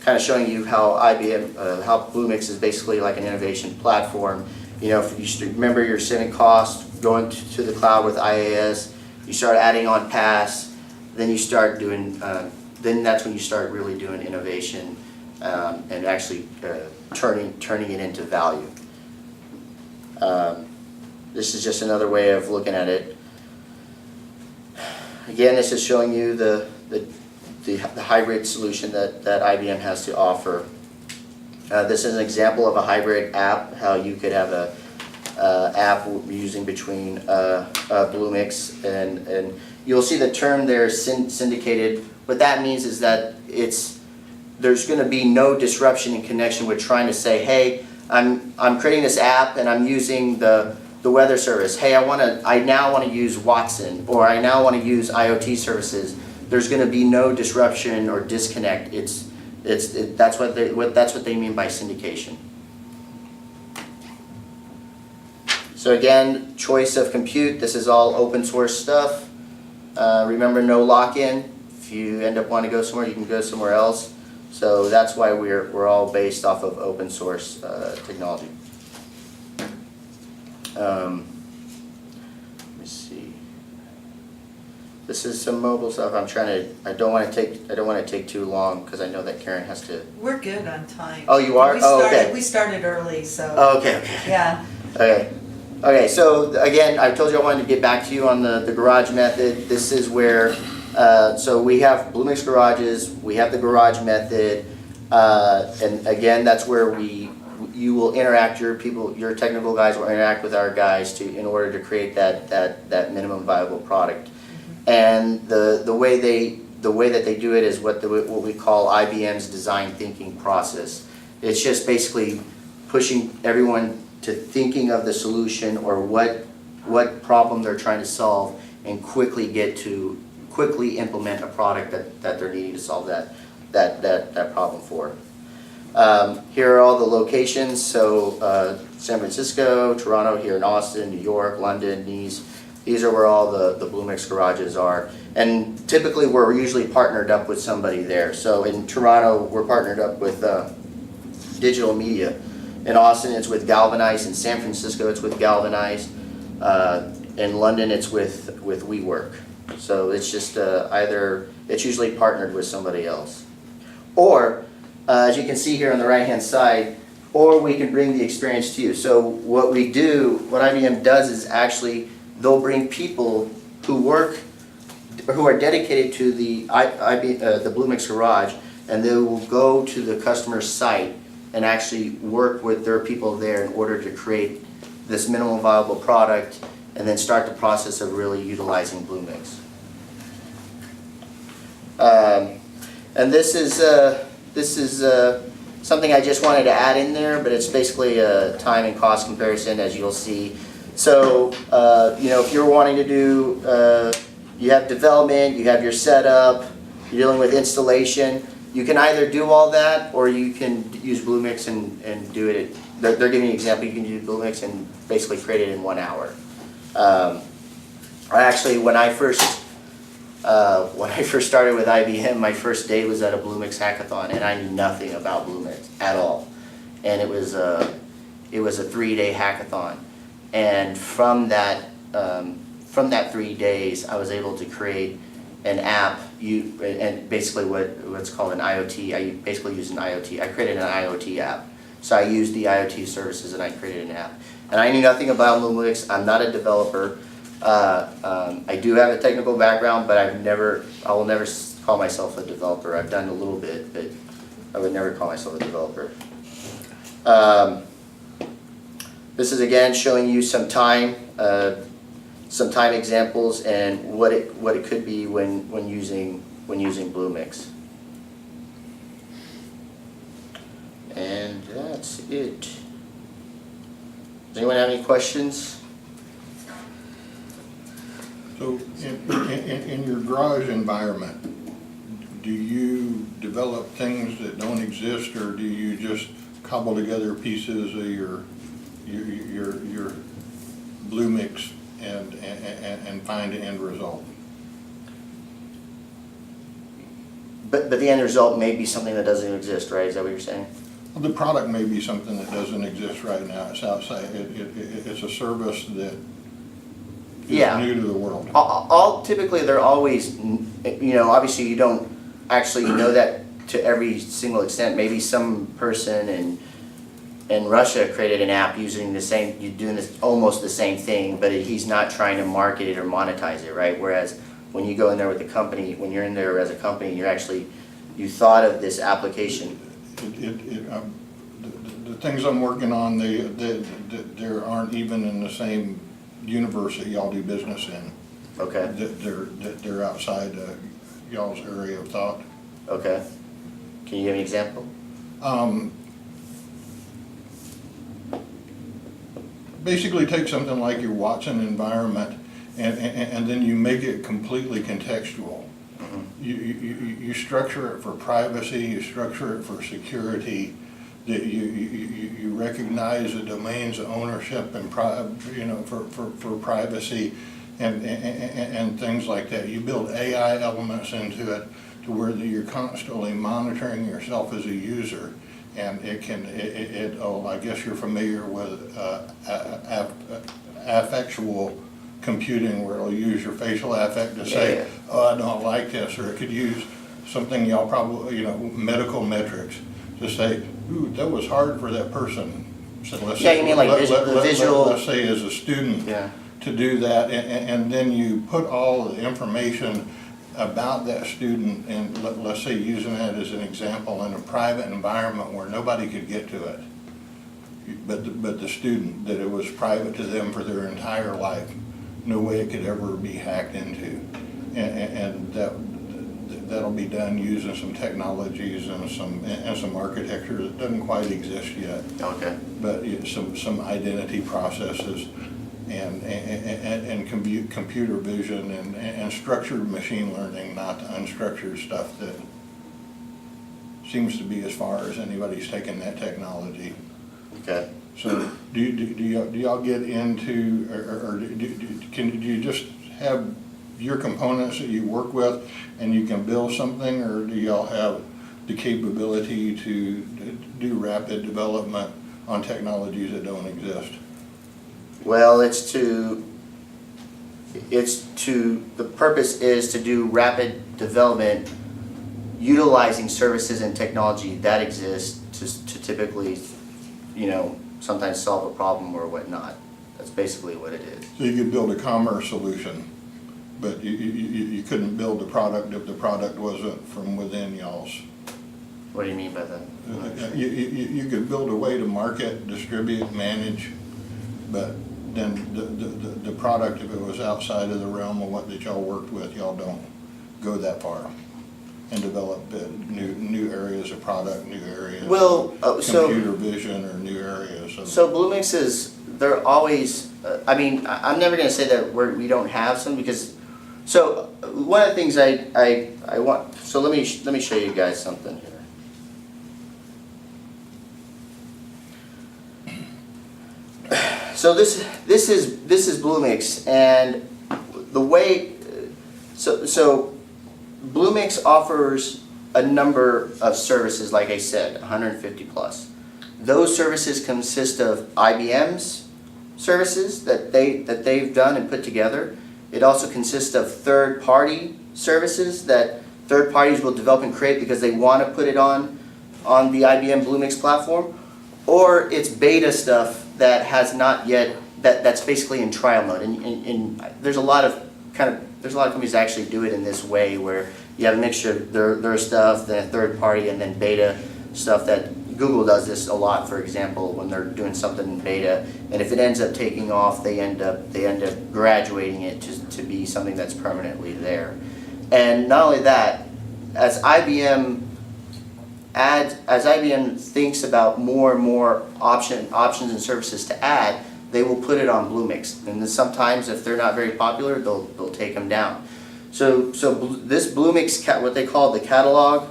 kind of showing you how IBM, how Bluemix is basically like an innovation platform. If you remember your saving cost, going to the cloud with IaaS, you start adding on PaaS, then you start doing, then that's when you start really doing innovation and actually turning it into value. This is just another way of looking at it. Again, this is showing you the hybrid solution that IBM has to offer. This is an example of a hybrid app, how you could have a app using between Bluemix and you'll see the term there, syndicated. What that means is that there's going to be no disruption in connection with trying to say, hey, I'm creating this app and I'm using the weather service. Hey, I now want to use Watson, or I now want to use IoT services. There's going to be no disruption or disconnect. That's what they mean by syndication. So again, choice of compute. This is all open source stuff. Remember, no lock-in. If you end up wanting to go somewhere, you can go somewhere else. So that's why we're all based off of open source technology. Let me see. This is some mobile stuff. I don't want to take too long because I know that Karen has to. We're good on time. Oh, you are? Okay. We started early, so. Oh, okay. Yeah. Okay, so again, I told you I wanted to get back to you on the garage method. This is where, so we have Bluemix garages, we have the garage method, and again, that's where you will interact, your technical guys will interact with our guys in order to create that minimum viable product. And the way that they do it is what we call IBM's design thinking process. It's just basically pushing everyone to thinking of the solution or what problem they're trying to solve, and quickly implement a product that they're needing to solve that problem for. Here are all the locations. So San Francisco, Toronto, here in Austin, New York, London, these are where all the Bluemix garages are. And typically we're usually partnered up with somebody there. So in Toronto, we're partnered up with Digital Media. In Austin, it's with Galvanize. In San Francisco, it's with Galvanize. In London, it's with WeWork. So it's just it's usually partnered with somebody else. Or, as you can see here on the right-hand side, or we can bring the experience to you. So what IBM does is actually, they'll bring people who are dedicated to the Bluemix garage, and they will go to the customer's site and actually work with their people there in order to create this minimum viable product, and then start the process of really utilizing Bluemix. And this is something I just wanted to add in there, but it's basically a time and cost comparison, as you'll see. So if you're wanting to do, you have development, you have your setup, you're dealing with installation. You can either do all that, or you can use Bluemix and do it. They're giving you an example. You can use Bluemix and basically create it in 1 hour. Actually, when I first started with IBM, my first day was at a Bluemix hackathon, and I knew nothing about Bluemix at all. And it was a 3-day hackathon, and from that 3 days, I was able to create an app, and basically what's called an IoT. I basically used an IoT. I created an IoT app. So I used the IoT services and I created an app. And I knew nothing about Bluemix. I'm not a developer. I do have a technical background, but I will never call myself a developer. I've done a little bit, but I would never call myself a developer. This is again showing you some time examples and what it could be when using Bluemix. And that's it. Does anyone have any questions? So in your garage environment, do you develop things that don't exist, or do you just cobble together pieces of your Bluemix and find an end result? But the end result may be something that doesn't exist, right? Is that what you're saying? Well, the product may be something that doesn't exist right now. It's outside. It's a service that is new to the world. Typically, they're always, obviously you don't actually know that to every single extent. Maybe some person in Russia created an app using doing almost the same thing, but he's not trying to market it or monetize it, right? Whereas when you go in there with the company, when you're in there as a company, you thought of this application. The things I'm working on, they aren't even in the same universe that y'all do business in. Okay. They're outside y'all's area of thought. Okay. Can you give me an example? Basically take something like your Watson environment and then you make it completely contextual. Mm-hmm. You structure it for privacy, you structure it for security, that you recognize the domain's ownership and for privacy and things like that. You build AI elements into it to where you're constantly monitoring yourself as a user. And it can, I guess you're familiar with affectual computing, where it'll use your facial affect to say, oh, I don't like this, or it could use something y'all probably, medical metrics to say, ooh, that was hard for that person. So let's Yeah, you mean like visual. Let's say as a student to do that, and then you put all the information about that student, and let's say using that as an example in a private environment where nobody could get to it, but the student, that it was private to them for their entire life, no way it could ever be hacked into, and that'll be done using some technologies and some architecture that doesn't quite exist yet. Okay. But some identity processes and computer vision and structured machine learning, not unstructured stuff that seems to be as far as anybody's taken that technology. Okay. So do y'all get into, or do you just have your components that you work with and you can build something, or do y'all have the capability to do rapid development on technologies that don't exist? Well, the purpose is to do rapid development utilizing services and technology that exists to typically, sometimes solve a problem or whatnot. That's basically what it is. So you could build a commerce solution, but you couldn't build a product if the product wasn't from within y'all's. What do you mean by that? You could build a way to market, distribute, manage, but then the product, if it was outside of the realm of what that y'all worked with, y'all don't go that far and develop new areas of product, new areas of computer vision, or new areas of... So Bluemix they're always, I'm never going to say that we don't have some, because, so one of the things I want, so let me show you guys something here. So this is Bluemix, and the way, so Bluemix offers a number of services, like I said, 150 plus. Those services consist of IBM's services that they've done and put together. It also consists of third-party services that third parties will develop and create because they want to put it on the IBM Bluemix platform, or it's beta stuff that has not yet, that's basically in trial mode. And there's a lot of companies that actually do it in this way, where you have a mixture of their stuff, then third party, and then beta stuff. That Google does this a lot, for example, when they're doing something in beta, and if it ends up taking off, they end up graduating it to be something that's permanently there. And not only that, as IBM thinks about more and more options and services to add, they will put it on Bluemix. And then sometimes, if they're not very popular, they'll take them down. So this Bluemix, what they call the catalog,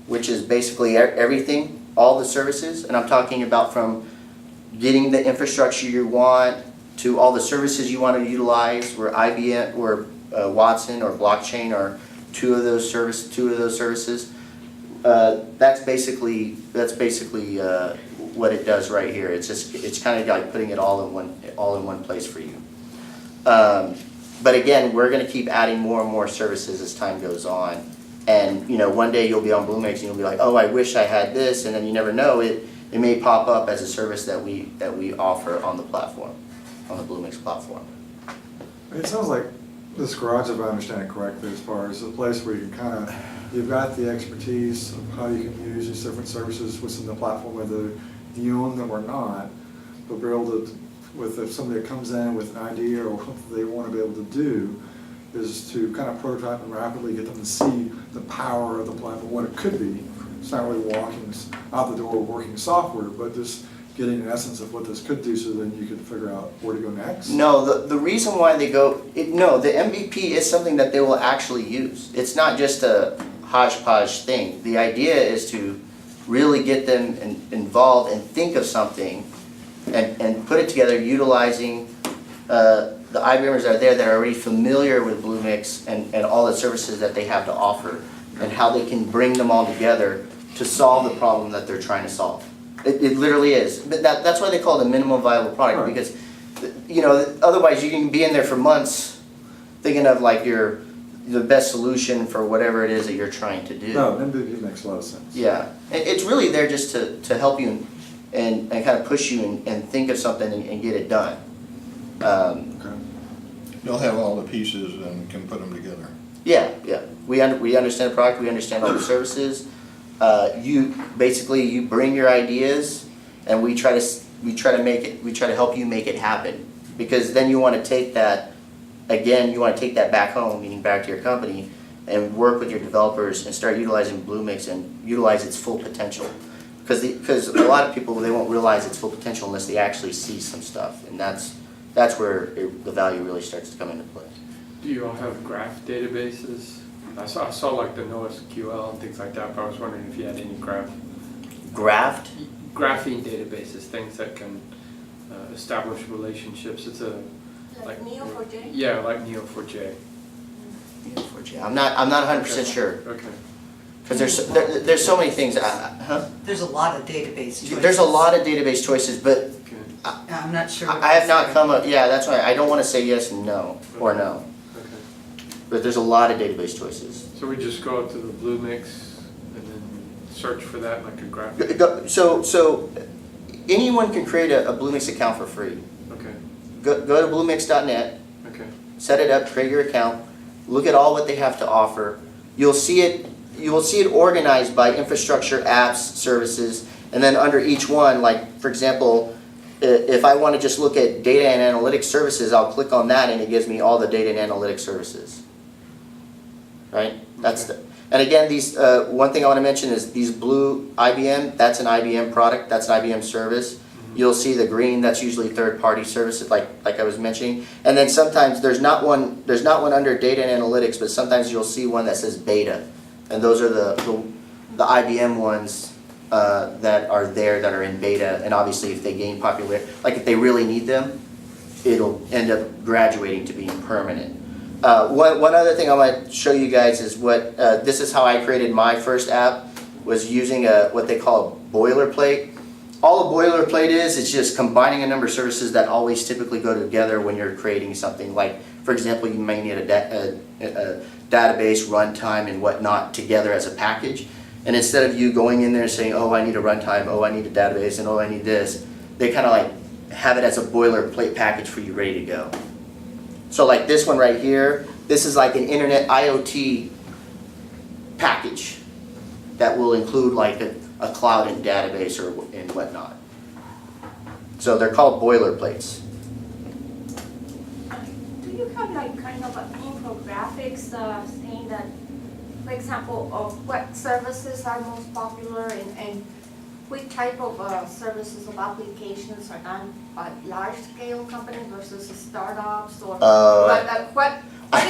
which is basically everything, all the services, and I'm talking about from getting the infrastructure you want to all the services you want to utilize, where IBM or Watson or blockchain are two of those services. That's basically what it does right here. It's kind of like putting it all in one place for you. But again, we're going to keep adding more and more services as time goes on. And one day you'll be on Bluemix and you'll be like, oh, I wish I had this, and then you never know, it may pop up as a service that we offer on the platform, on the Bluemix platform. It sounds like this garage, if I understand it correctly, as far as a place where you can you've got the expertise of how you can use these different services within the platform, whether you own them or not, but be able to, if somebody comes in with an idea or something they want to be able to do, is to kind of prototype and rapidly get them to see the power of the platform, what it could be. It's not really walking out the door working software, but just getting an essence of what this could do, so then you can figure out where to go next. No, the reason why they go, the MVP is something that they will actually use. It's not just a hodgepodge thing. The idea is to really get them involved and think of something and put it together utilizing the IBMers that are there that are already familiar with Bluemix and all the services that they have to offer. and how they can bring them all together to solve the problem that they're trying to solve. It literally is. But that's why they call it a minimum viable product, Right. because, you know, otherwise you can be in there for months thinking of like the best solution for whatever it is that you're trying to do. No, MVP makes a lot of sense. Yeah, it's really there just to help you and kind of push you and think of something and get it done. Okay. You'll have all the pieces and can put them together. Yeah, yeah. We understand the product, we understand all the services. You bring your ideas and we try to help you make it happen. Because then you want to take that, again, you want to take that back home, meaning back to your company, and work with your developers and start utilizing Bluemix and utilize its full potential. Because a lot of people, they won't realize its full potential unless they actually see some stuff. And that's where the value really starts to come into play. Do you all have graph databases? I saw like the NoSQL and things like that, but I was wondering if you had any graphing databases, things that can establish relationships. It's Like Neo4j? Yeah, like Neo4j. I'm not 100% sure. Okay. Because there's so many things. There's a lot of database choices. There's a lot of database choices, but I'm not sure. I have not come up. Yeah, that's why I don't want to say yes and no or no. Okay. But there's a lot of database choices. So we just go out to the Bluemix and then search for that like a graph. So anyone can create a Bluemix account for free. Okay. Go to bluemix.net, Okay. set it up, create your account, look at all what they have to offer. You will see it organized by infrastructure, apps, services, and then under each one, like for example, if I want to just look at data and analytics services, I'll click on that and it gives me all the data and analytics services. Right? And again, these one thing I want to mention is these blue IBM, that's an IBM product, that's an IBM service. You'll see the green, that's usually third-party services, like I was mentioning. And then sometimes there's not one under data and analytics, but sometimes you'll see one that says beta, and those are the IBM ones that are there that are in beta. And obviously, if they gain popularity, like if they really need them, it'll end up graduating to being permanent. One other thing I want to show you guys is what this is how I created my first app, was using what they call a boilerplate. All a boilerplate is, it's just combining a number of services that always typically go together when you're creating something. Like, for example, you may need a database, runtime, and whatnot together as a package. And instead of you going in there and saying, oh, I need a runtime, oh, I need a database, and oh, I need this, they kind of like have it as a boilerplate package for you ready to go. So like this one right here, this is like an internet IoT package that will include like a cloud and database and whatnot. So they're called boilerplates. Do you have like kind of an infographics saying that, for example, of what services are most popular and which type of services of applications are done by large-scale companies versus startups, or what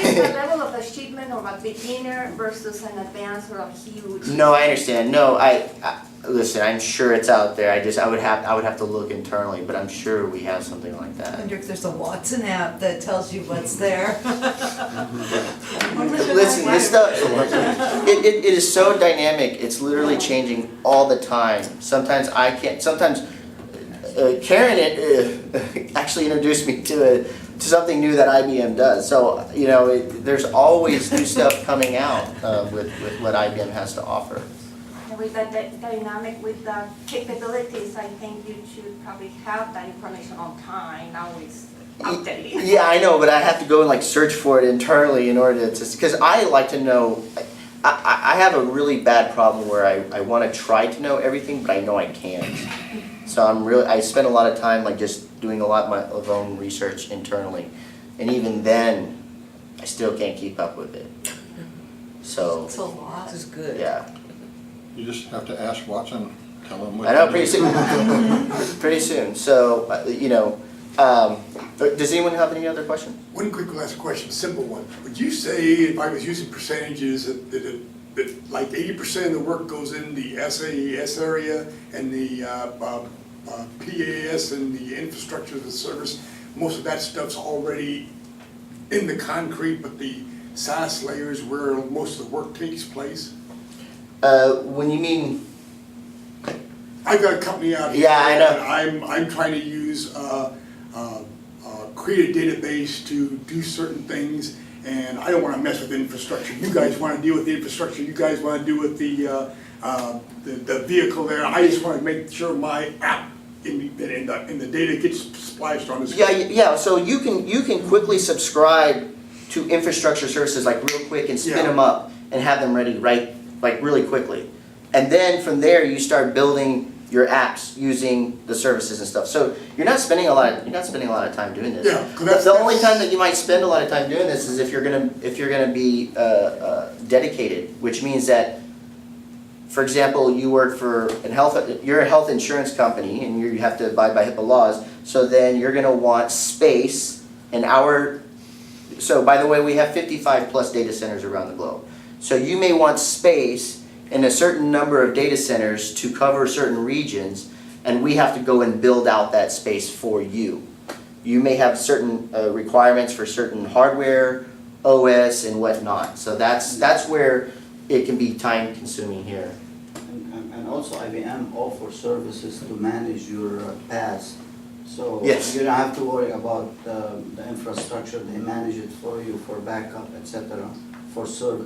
is the level of achievement of a beginner versus an advanced or a huge? No, I understand. No, listen, I'm sure it's out there. I would have to look internally, but I'm sure we have something like I that. wonder if there's a Watson app that tells you what's there. Listen, this stuff, it is so dynamic. It's literally changing all the time. Sometimes I can't. Sometimes Karen actually introduced me to something new that IBM does. So you know, there's always new stuff coming out with what IBM has to offer. And with that dynamic, with the capabilities, I think you should probably have that information on time. Now it's outdated. Yeah, I know, but I have to go and like search for it internally in order to, because I like to know. I have a really bad problem where I want to try to know everything, but I know I can't. So I spend a lot of time like just doing a lot of my own research internally, and even then, I still can't keep up with it. So It's a lot. This is good. yeah. You just have to ask Watson, tell him what I know, to pretty do. soon. Pretty soon. So, you know, does anyone have any other questions? One quick last question, simple one. Would you say, if I was using percentages, that like 80% of the work goes in the SaaS area and the PaaS and the infrastructure as a service, most of that stuff's already in the concrete, but the SaaS layers where most of the work takes place? When you mean, I've got a company out here. Yeah, I know. And I'm trying to use, create a database to do certain things, and I don't wanna mess with infrastructure. You guys wanna deal with the infrastructure, you guys wanna deal with the vehicle there. I just wanna make sure my app in the data gets splashed on this. yeah, so you can quickly subscribe to infrastructure services like real quick and spin Yeah. them up and have them ready like really quickly. And then from there, you start building your apps using the services and stuff. So you're not spending a lot of time doing this. Yeah, 'cause The only time that you might spend a lot of time doing this is if you're gonna be dedicated, which means that, for example, you work for you're a health insurance company and you have to abide by HIPAA laws. So then you're gonna want space so by the way, we have 55 plus data centers around the globe. So you may want space in a certain number of data centers to cover certain regions, and we have to go and build out that space for you. You may have certain requirements for certain hardware, OS, and whatnot. So that's where it can be time consuming here. And also IBM offers services to manage your PaaS. So Yes. you don't have to worry about the infrastructure, they manage it for you for backup, etc.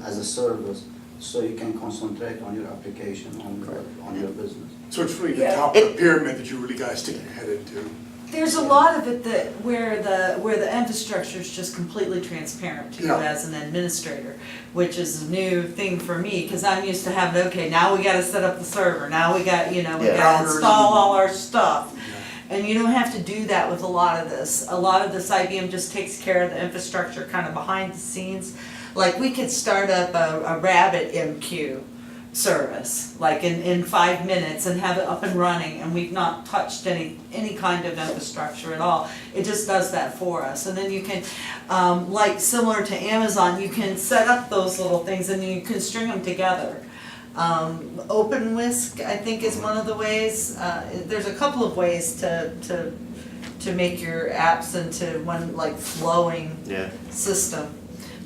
As a service, so you can concentrate on your application, on your business. So it's really the top of the pyramid that you really gotta stick your head into. There's a lot of it where the infrastructure is just completely transparent to you Yeah. as an administrator, which is a new thing for me, because I'm used to having, okay, now we gotta set up the server, now we got, we Yeah. gotta Routers install and- all our stuff. And you don't have to do that with a lot of this. A lot of this IBM just takes care of the infrastructure kind of behind the scenes. Like we could start up a RabbitMQ service, like in 5 minutes and have it up and running, and we've not touched any kind of infrastructure at all. It just does that for us. And then you can, like similar to Amazon, you can set up those little things and you can string them together. OpenWhisk, I think, is one of the ways. There's a couple of ways to make your apps into one like flowing system.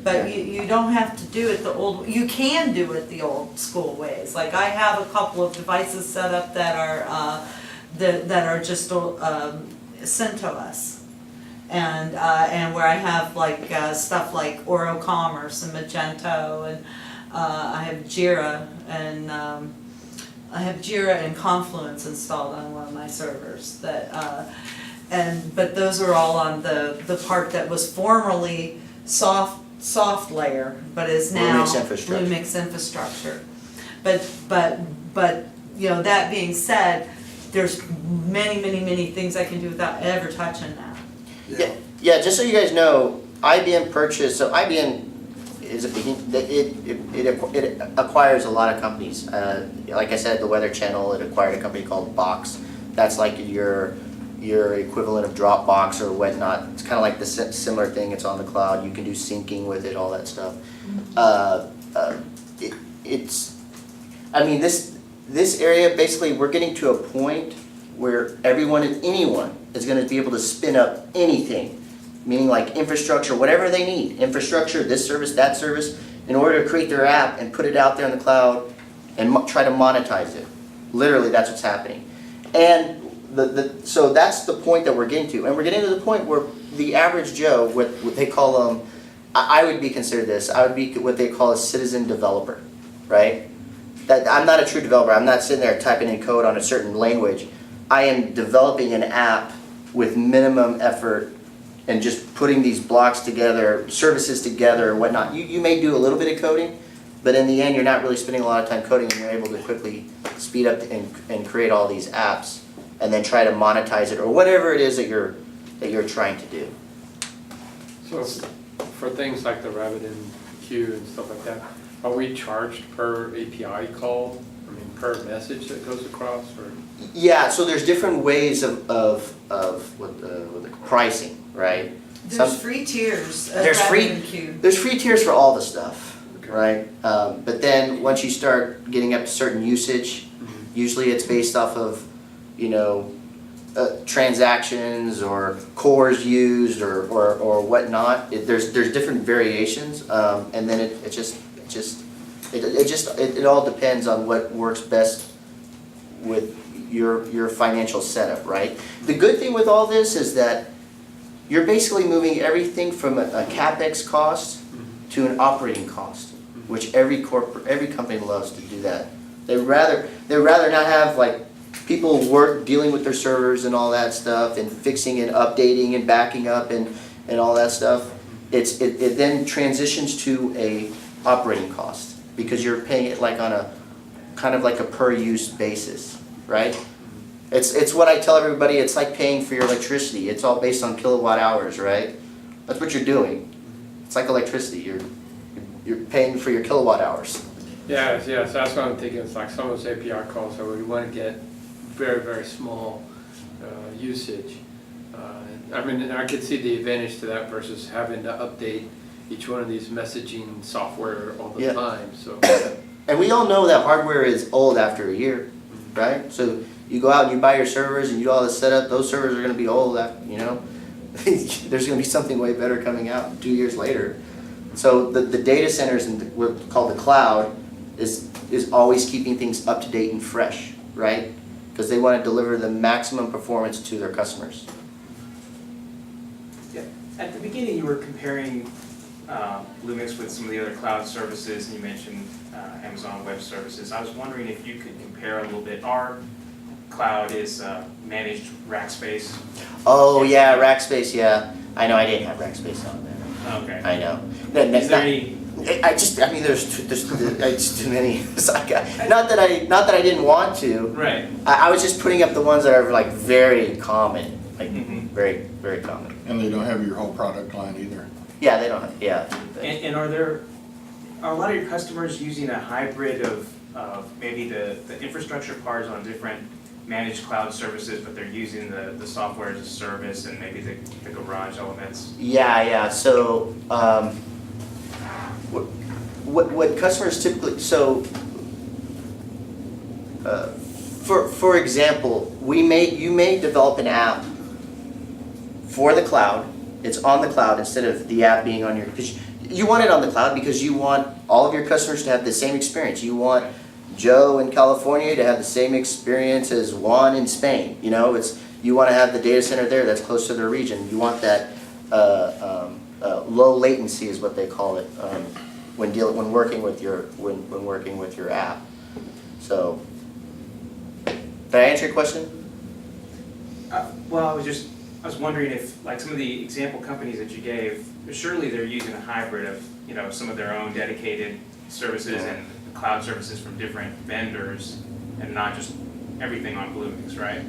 But you don't have to do it you can do it the old school ways. Like I have a couple of devices set up that are just sent to us. And where I have like stuff like Oro Commerce and Magento, and I have Jira and Confluence installed on one of my servers. But those are all on the part that was formerly Softlayer, but is now Bluemix Infrastructure. But that being said, there's many things I can do without ever touching that. Yeah, just so you guys know, IBM purchased, so IBM is it acquires a lot of companies. Like I said, the Weather Channel, it acquired a company called Box. That's like your equivalent of Dropbox or whatnot. It's kind of like the similar thing. It's on the cloud. You can do syncing with it, all that stuff. This area, basically, we're getting to a point where anyone is going to be able to spin up anything, meaning like infrastructure, whatever they need, infrastructure, this service, that service, in order to create their app and put it out there in the cloud and try to monetize it. Literally, that's what's happening. And so that's the point that we're getting to. And we're getting to the point where the average Joe, what they call I would be considered this, I would be what they call a citizen developer, right? That I'm not a true developer. I'm not sitting there typing in code on a certain language. I am developing an app with minimum effort and just putting these blocks together, services together, or whatnot. You may do a little bit of coding, but in the end, you're not really spending a lot of time coding, and you're able to quickly speed up and create all these apps, and then try to monetize it, or whatever it is that you're trying to do. So for things like the RabbitMQ and stuff like that, are we charged per API call? I mean, per message that goes across, or? Yeah, so there's different ways of what the pricing, right? There's free tiers of There's free tiers for all the stuff, Okay. right? But then once you start getting up to certain usage, usually it's based off of, transactions or cores used or whatnot. There's different variations, and then it all depends on what works best with your financial setup, right? The good thing with all this is that you're basically moving everything from a CapEx cost to an operating cost, which every company loves to do that. They'd rather not have like people dealing with their servers and all that stuff and fixing and updating and backing up and all that stuff. It then transitions to a operating cost because you're paying it like on a kind of like a per use basis, right? It's what I tell everybody. It's like paying for your electricity. It's all based on kilowatt hours, right? That's what you're doing. It's like electricity. You're paying for your kilowatt hours. Yeah, so that's what I'm thinking. It's like some of those API calls where we want to get very, very small usage. I mean, I could see the advantage to that versus having to update each one of these messaging software all the time. So, and we all know that hardware is old after a year, right? So you go out and you buy your servers and you do all the setup. Those servers are going to be old, you know. There's going to be something way better coming out 2 years later. So the data centers and what's called the cloud is always keeping things up to date and fresh, right? Because they want to deliver the maximum performance to their customers. Yeah. At the beginning, you were comparing Bluemix with some of the other cloud services, and you mentioned Amazon Web Services. I was wondering if you could compare a little bit. Our cloud is managed rack space. Oh yeah, rack space. Yeah, I know. I didn't have rack space on there. Okay. I know. Is there any? I mean, there's too many. Not that I didn't want to. Right. I was just putting up the ones that are like very common, like very, very common. And they don't have your whole product line either. Yeah, they don't have, yeah. And are a lot of your customers using a hybrid of maybe the infrastructure part is on different managed cloud services, but they're using the software as a service and maybe the garage elements? Yeah. So what customers typically, so for example, you may develop an app for the cloud. It's on the cloud instead of the app being on because you want it on the cloud because you want all of your customers to have the same experience. You want Joe in California to have the same experience as Juan in Spain. You know, you want to have the data center there that's close to their region. You want that low latency is what they call it when working with your app. So, did I answer your question? Well, I was wondering if, like, some of the example companies that you gave, surely they're using a hybrid of, you know, some of their own dedicated services and cloud services from different vendors, and not just everything on Bluemix, right?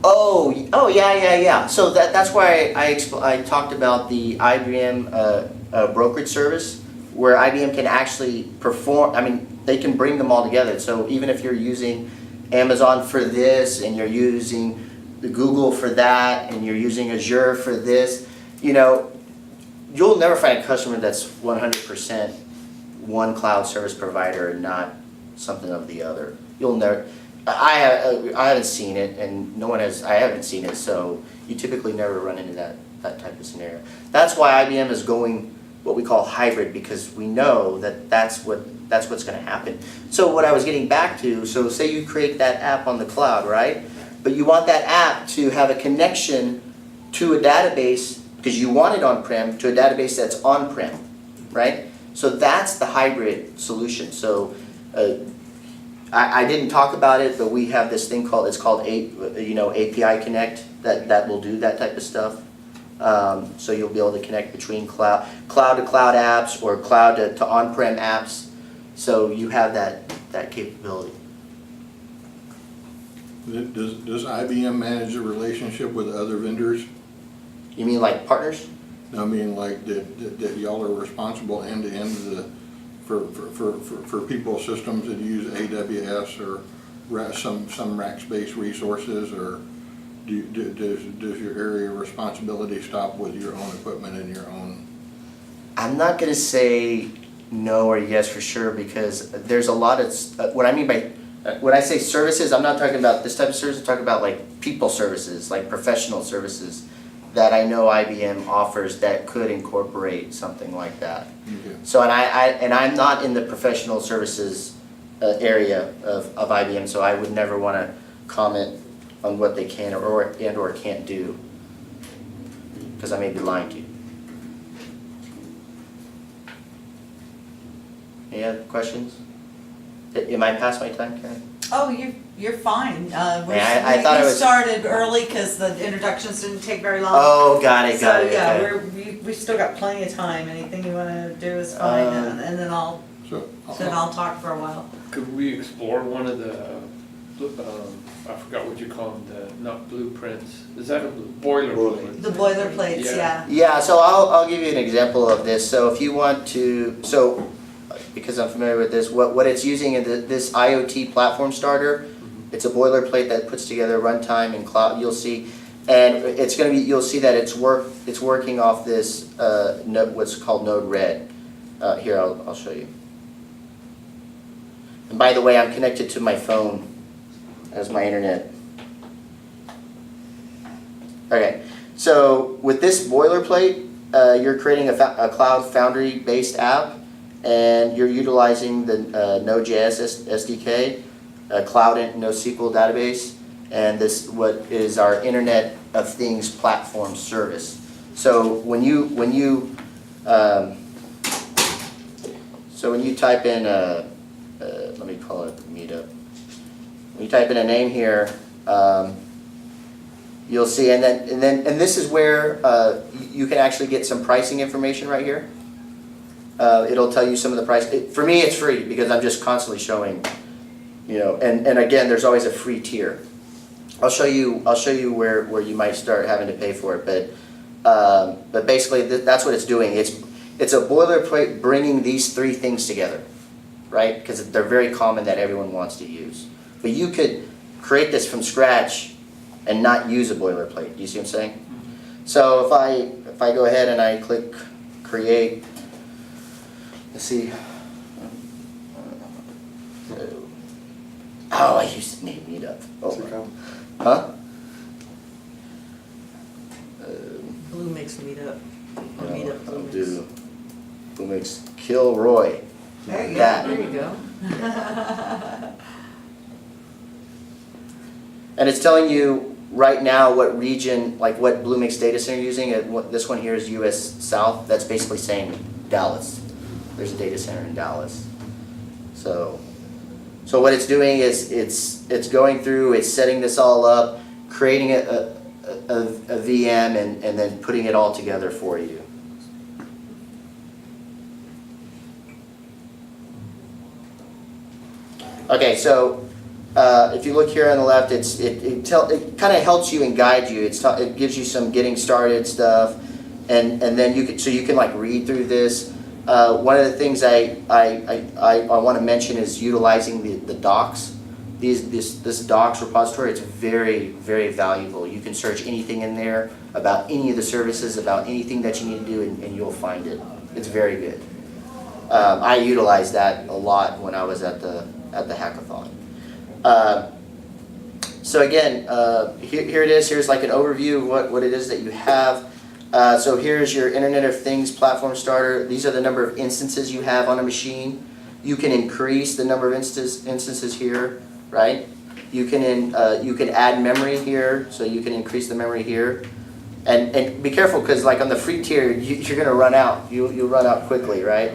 Oh yeah. So that's why I talked about the IBM brokerage service, where IBM can actually perform. I mean, they can bring them all together. So even if you're using Amazon for this, and you're using the Google for that, and you're using Azure for this, you know, you'll never find a customer that's 100% one cloud service provider and not something of the other. You'll never. I haven't seen it, and no one has. I haven't seen it, so you typically never run into that type of scenario. That's why IBM is going what we call hybrid, because we know that that's what's going to happen. So what I was getting back to, so say you create that app on the cloud, right? But you want that app to have a connection to a database, because you want it on-prem, to a database that's on-prem, right? So that's the hybrid solution. So I didn't talk about it, but we have this thing called API Connect that will do that type of stuff. So you'll be able to connect between cloud to cloud apps or cloud to on-prem apps. So you have that capability. Does IBM manage a relationship with other vendors? You mean like partners? No, I mean like that y'all are responsible end to end for people systems that use AWS or some rack-based resources, or does your area of responsibility stop with your own equipment and your own? I'm not going to say no or yes for sure, because there's a lot of what I mean by when I say services, I'm not talking about this type of service, I'm talking about like people services, like professional services that I know IBM offers that could incorporate something like that. Okay. So, and I'm not in the professional services area of IBM, so I would never want to comment on what they can or can't do, because I may be lying to you. Any other questions? Am I past my time, Karen? Oh, you're fine. I thought I We was- started early because the introductions didn't take very long. Oh, got it, So, okay. yeah, we still got plenty of time. Anything you wanna do is fine, and then I'll talk for a while. Could we explore one of the, I forgot what you call them, not blueprints, is that a boilerplate? The boilerplates, yeah. Yeah, so I'll give you an example of this. So if you want to, because I'm familiar with this, what it's using in this IoT platform starter, it's a boilerplate that puts together runtime and cloud, you'll see, and it's going to be, you'll see that it's working off this what's called Node-RED. Here, I'll show you. And by the way, I'm connected to my phone as my internet. Okay, so with this boilerplate, you're creating a Cloud Foundry-based app, and you're utilizing the Node.js SDK, Cloud and NoSQL database, and this what is our Internet of Things platform service. So when you type in let me call it Meetup. When you type in a name here, you'll see, and this is where you can actually get some pricing information right here. It'll tell you some of the price. For me, it's free because I'm just constantly showing, and again, there's always a free tier. I'll show you where you might start having to pay for it, but basically that's what it's doing. It's a boilerplate bringing these three things together, right? Because they're very common that everyone wants to use. But you could create this from scratch and not use a boilerplate. Do you see what I'm saying? So if I go ahead and I click create. Let's see. Oh, I used to name Meetup. Oh, huh? Bluemix Meetup. Or No, Meetup I'll Bluemix. do Bluemix Kilroy. There you go. That. There you go. And it's telling you right now what region, like what Bluemix data center you're using. This one here is US South. That's basically saying Dallas. There's a data center in Dallas. So what it's doing is it's going through, it's setting this all up, creating a VM and then putting it all together for you. Okay, so if you look here on the left, it kind of helps you and guides you. It gives you some getting started stuff, and then you can like read through this. One of the things I want to mention is utilizing the docs. This docs repository, it's very, very valuable. You can search anything in there about any of the services, about anything that you need to do, and you'll find it. It's very good. I utilized that a lot when I was at the hackathon. So again, here it is. Here's like an overview of what it is that you have. So here's your Internet of Things platform starter. These are the number of instances you have on a machine. You can increase the number of instances here, right? You can add memory here, so you can increase the memory here. And be careful, because like on the free tier, you're going to run out. You'll run out quickly, right?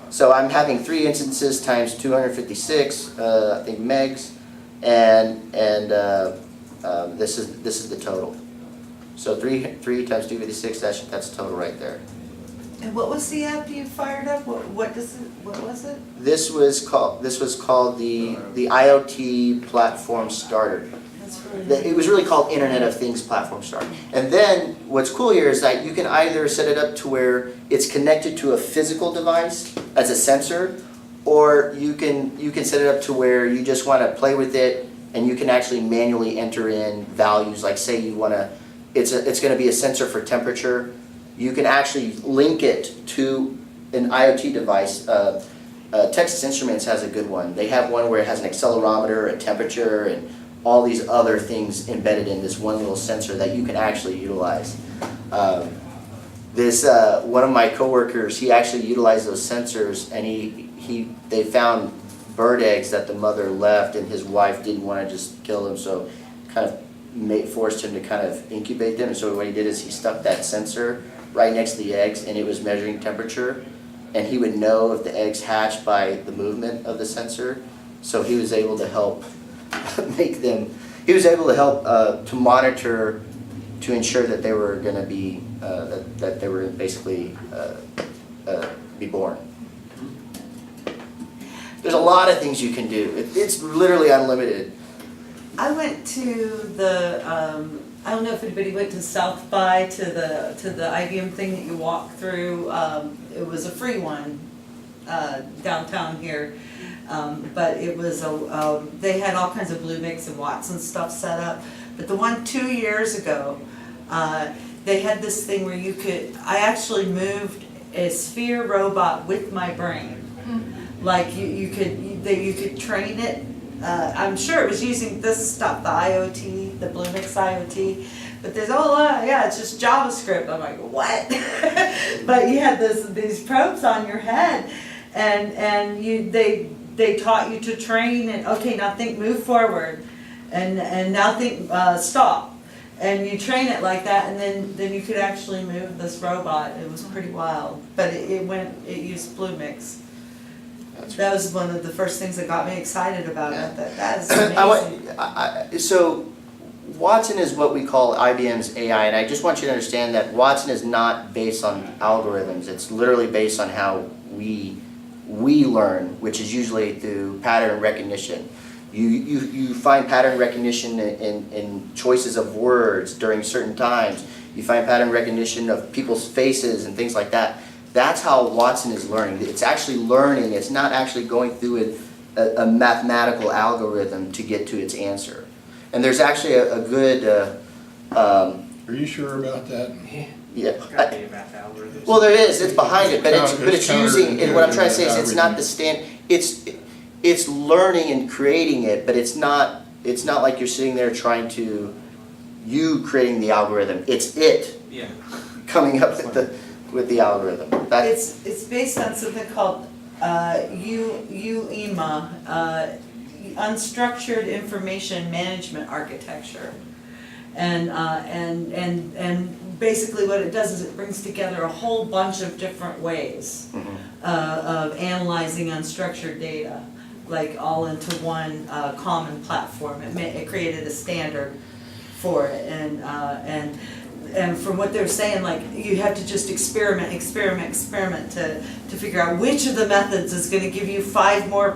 So I'm having 3 instances times 256, I think megs, and this is the total. So 3 times 256, that's total right there. And what was the app you fired up? What was it? This was called the IoT Platform Starter. That's really It was really called Internet of Things Platform Starter. And then what's cool here is that you can either set it up to where it's connected to a physical device as a sensor, or you can set it up to where you just want to play with it and you can actually manually enter in values. Like say you want to, it's going to be a sensor for temperature. You can actually link it to an IoT device. Texas Instruments has a good one. They have one where it has an accelerometer, a temperature, and all these other things embedded in this one little sensor that you can actually utilize. One of my coworkers, he actually utilized those sensors, and they found bird eggs that the mother left, and his wife didn't want to just kill them, so kind of forced him to kind of incubate them. And so what he did is he stuck that sensor right next to the eggs, and it was measuring temperature, and he would know if the eggs hatched by the movement of the sensor. So he was able to help to monitor, to ensure that they were going to be, that they were basically be born. There's a lot of things you can do. It's literally unlimited. I went to the, I don't know if anybody went to South by to the IBM thing that you walk through. It was a free one downtown here, but it was they had all kinds of Bluemix and Watson stuff set up. But the one 2 years ago, they had this thing where I actually moved a Sphere robot with my brain. Like you could train it. I'm sure it was using this stuff, the IoT, the Bluemix IoT, but there's it's just JavaScript. I'm like, what? But you had these probes on your head, and they taught you to train, and okay, now think move forward, and now think stop, and you train it like that, and then you could actually move this robot. It was pretty wild, but it used Bluemix. That was one of the first things that got me excited about it. That is amazing. So Watson is what we call IBM's AI, and I just want you to understand that Watson is not based on algorithms. It's literally based on how we learn, which is usually through pattern recognition. You find pattern recognition in choices of words during certain times. You find pattern recognition of people's faces and things like that. That's how Watson is learning. It's actually learning. It's not actually going through a mathematical algorithm to get to its answer. And there's actually a good... Are you sure about that? Yeah. Gotta be a math algorithm. Well, there is. It's behind it, but it's using... And what I'm trying to say is it's not the it's learning and creating it, but it's not like you're sitting there trying to... creating the algorithm. It's it coming up with the algorithm. It's based on something called UEMA, Unstructured Information Management Architecture, and basically what it does is it brings together a whole bunch of different ways of analyzing unstructured data, like all into one common platform. It created a standard for it, and from what they're saying, like, you have to just experiment to figure out which of the methods is going to give you 5% more,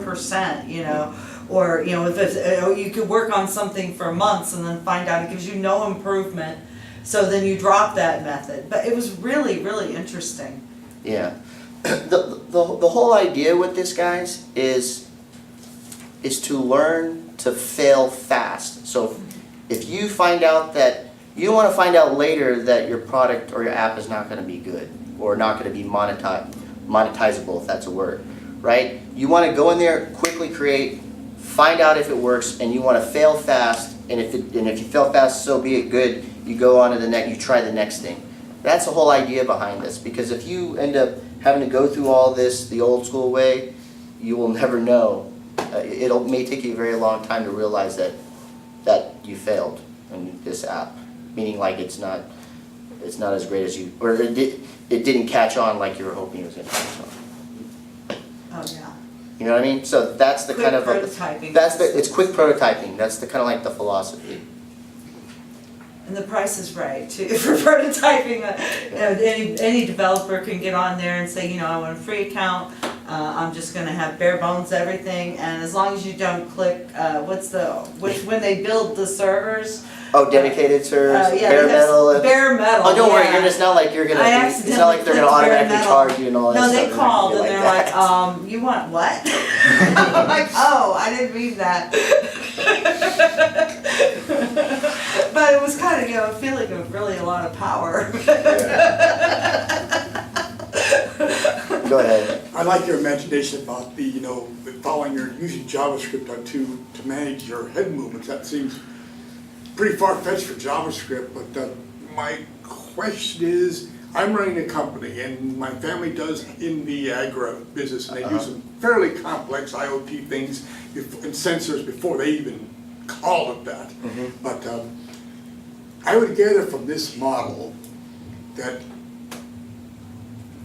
or if you could work on something for months and then find out it gives you no improvement, so then you drop that method. But it was really, really interesting. Yeah, the whole idea with this, guys, is to learn to fail fast. So if you find out that you don't want to find out later that your product or your app is not going to be good or not going to be monetizable, if that's a word, right? You want to go in there, quickly create, find out if it works, and you want to fail fast. And if you fail fast, so be it. Good. You go on to the next. You try the next thing. That's the whole idea behind this. Because if you end up having to go through all this the old school way, you will never know. It may take you a very long time to realize that you failed in this app. Meaning, like, it's not as great as you, or it didn't catch on like you were hoping it was going to catch on. Oh yeah. You know what I mean? So that's the kind of prototyping. it's quick prototyping. That's the kind of like the philosophy. And the price is right too for prototyping. Any developer can get on there and say, I want a free account. I'm just going to have bare bones everything, and as long as you don't click when they build the servers. Oh, dedicated servers, yeah, bare metal. Bare metal. Oh, don't worry. Yeah. It's not like you're gonna. It's not like they're gonna clicked bare automatically metal. charge you and all that No, stuff. they called and Like they're that. like, you want what? I'm like, oh, I didn't mean that. But it was kind of, a feeling of really a lot of power. Go ahead. I like your imagination about the, following your, using JavaScript to manage your head movements. That seems pretty far-fetched for JavaScript, but my question is, I'm running a company and my family does in the agri business, and they use some fairly complex IoT things and sensors before they even call it that. But I would gather from this model that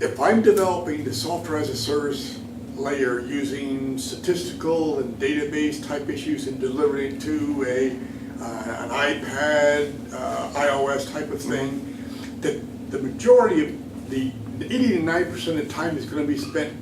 if I'm developing the software as a service layer using statistical and database type issues and delivering it to an iPad, iOS type of thing, that the majority of the 80 to 90% of the time is going to be spent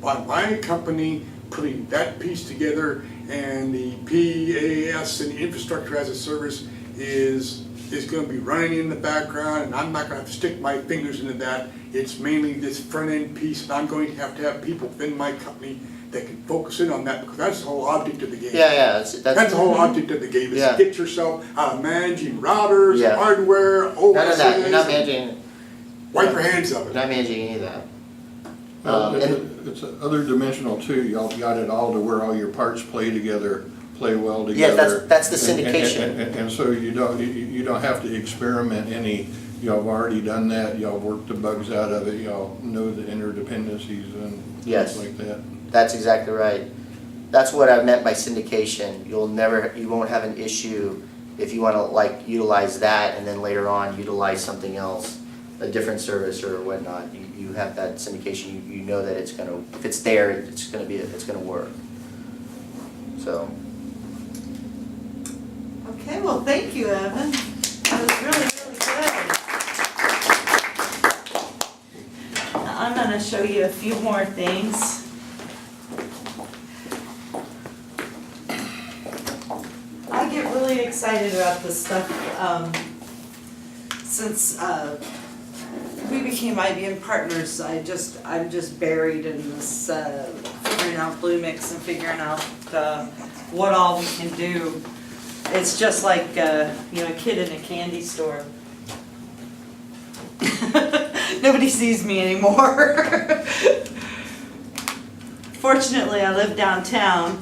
by my company putting that piece together, and the PaaS and the infrastructure as a service is going to be running in the background, and I'm not going to have to stick my fingers into that. It's mainly this front end piece, and I'm going to have people within my company that can focus in on that, because that's the whole object of the game. That's the whole object of the game, is Yeah. to get yourself out of managing routers, Yeah. hardware, OSs. None of that, you're not managing, Wipe your hands of you're it. not managing any of that. It's other dimensional too, y'all got it all to where all your parts play together, play well Yeah, together. that's the And- syndication. And so you don't have to experiment any, y'all have already done that, y'all worked the bugs out of it, y'all know the interdependencies and Yes. things like that. That's exactly right. That's what I meant by syndication. You won't have an issue if you want to utilize that and then later on utilize something else, a different service or whatnot. You have that syndication. You know that it's gonna, if it's there, it's gonna work. So. Okay, well, thank you, Evan. That was really, really good. Now, I'm gonna show you a few more things. I get really excited about this stuff, since, we became IBM partners. I'm just buried in this, figuring out Bluemix and figuring out, what all we can do. It's just like, a kid in a candy store. Nobody sees me anymore. Fortunately, I live downtown,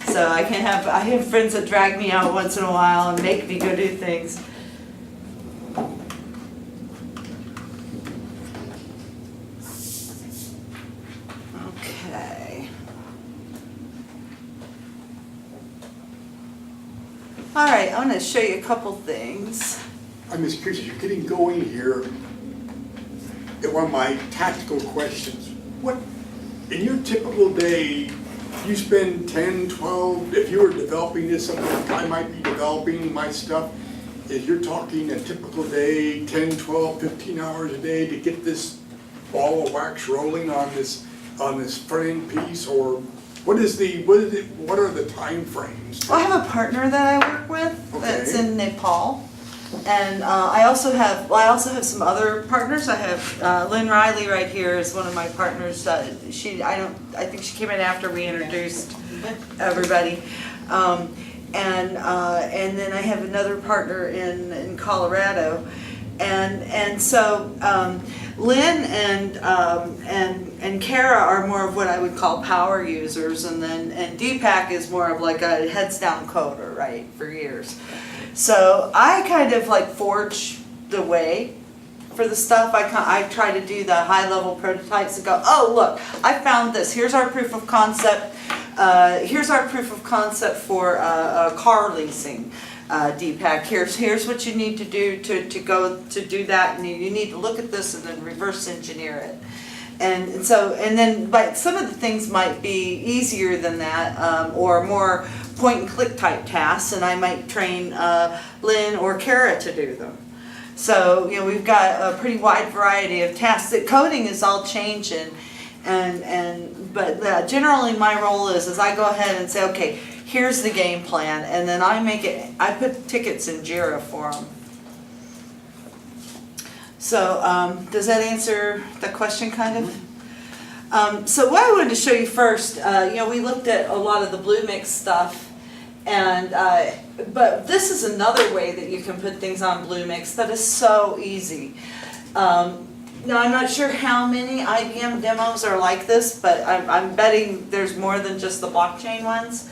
so I have friends that drag me out once in a while and make me go do things. Okay. All right, I'm going to show you a couple things. I'm just curious, you're getting going here. One of my tactical questions, what, in your typical day, you spend 10, 12, if you were developing this, something like I might be developing my stuff, if you're talking a typical day, 10, 12, 15 hours a day to get this ball of wax rolling on this front end piece, or what are the time frames? Well, I have a partner that I work with that's in Nepal. And I also have some other partners. I have Lynn Riley right here is one of my partners. I think she came in after we introduced everybody. And then I have another partner in Colorado. And so Lynn and Kara are more of what I would call power users, and Deepak is more of like a heads down coder, right, for years. So I kind of forge the way for the stuff. I try to do the high level prototypes and go, oh look, I found this. Here's our proof of concept. Here's our proof of concept for car leasing. Deepak, here's what you need to do to go to do that, and you need to look at this and then reverse engineer it. And some of the things might be easier than that, or more point and click type tasks, and I might train Lynn or Kara to do them. So we've got a pretty wide variety of tasks. The coding is all changing, but generally my role is I go ahead and say, okay, here's the game plan, and then I put tickets in Jira for them. So does that answer the question kind of? So what I wanted to show you first, we looked at a lot of the Bluemix stuff, but this is another way that you can put things on Bluemix that is so easy. Now, I'm not sure how many IBM demos are like this, but I'm betting there's more than just the blockchain ones.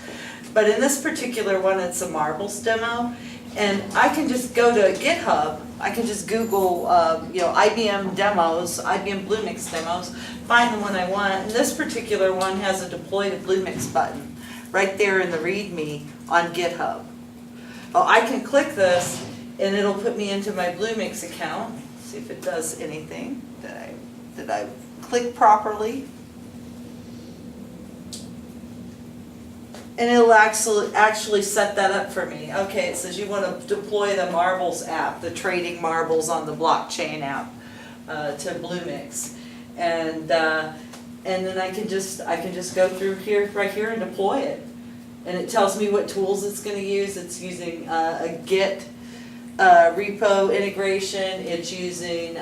But in this particular one, it's a marbles demo. And I can just go to GitHub, I can just Google, IBM demos, IBM Bluemix demos, find the one I want. And this particular one has a deploy to Bluemix button right there in the README on GitHub. Oh, I can click this and it'll put me into my Bluemix account. See if it does anything. Did I click properly? And it'll actually set that up for me. Okay, it says you want to deploy the marbles app, the trading marbles on the blockchain app to Bluemix, and then I can just go through here right here and deploy it, and it tells me what tools it's going to use. It's using a Git repo integration. It's using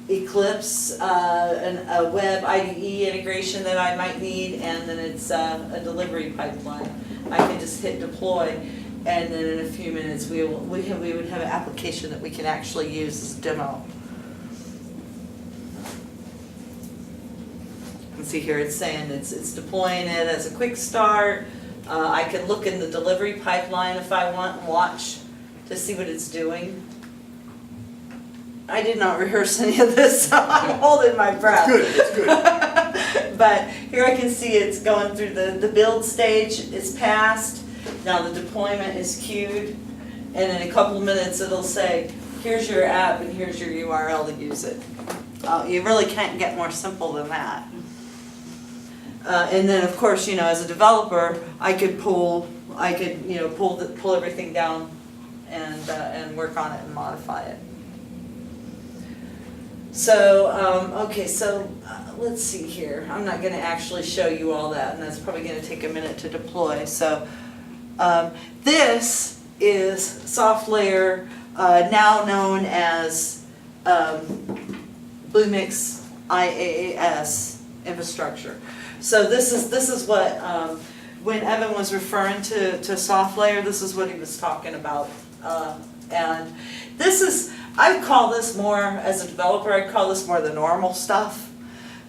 Eclipse, a web IDE integration that I might need, and then it's a delivery pipeline. I can just hit deploy, and then in a few minutes we would have an application that we can actually use as a demo. You can see here it's saying it's deploying it as a quick start. I can look in the delivery pipeline if I want and watch to see what it's doing. I did not rehearse any of this, so I'm holding my breath. It's good. But here I can see it's going through the build stage, it's passed, now the deployment is queued, and in a couple of minutes it'll say, here's your app and here's your URL to use it. You really can't get more simple than that. And then of course, as a developer, I could pull everything down and work on it and modify it. So, okay, so let's see here. I'm not going to actually show you all that, and that's probably going to take a minute to deploy. So, this is Softlayer, now known as Bluemix IaaS Infrastructure. So this is what when Evan was referring to Softlayer, this is what he was talking about, and this is. I call this more, as a developer, I call this more the normal stuff.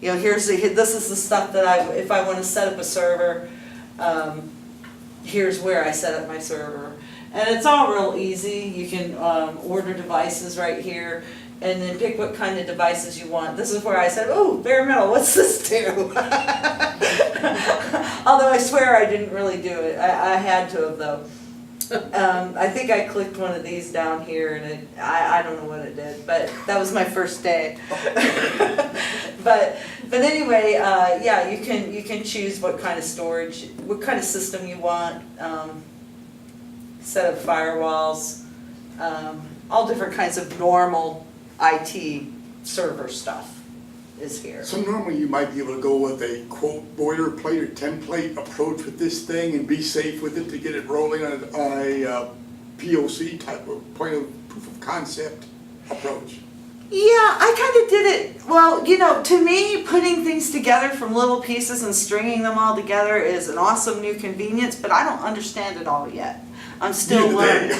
This is the stuff that if I want to set up a server, here's where I set up my server. And it's all real easy. You can order devices right here, and then pick what kind of devices you want. This is where I said, oh, bare metal, what's this do? Although I swear I didn't really do it. I had to have, though. I think I clicked one of these down here, and I don't know what it did, but that was my first day. but anyway, yeah, you can choose what kind of storage, what kind of system you want, set up firewalls, all different kinds of normal IT server stuff is here. So normally you might be able to go with a quote boilerplate or template approach with this thing and be safe with it to get it rolling on a POC type of point of proof of concept approach. Yeah, I kind of did it. Well, to me, putting things together from little pieces and stringing them all together is an awesome new convenience, but I don't understand it all yet. I'm still learning.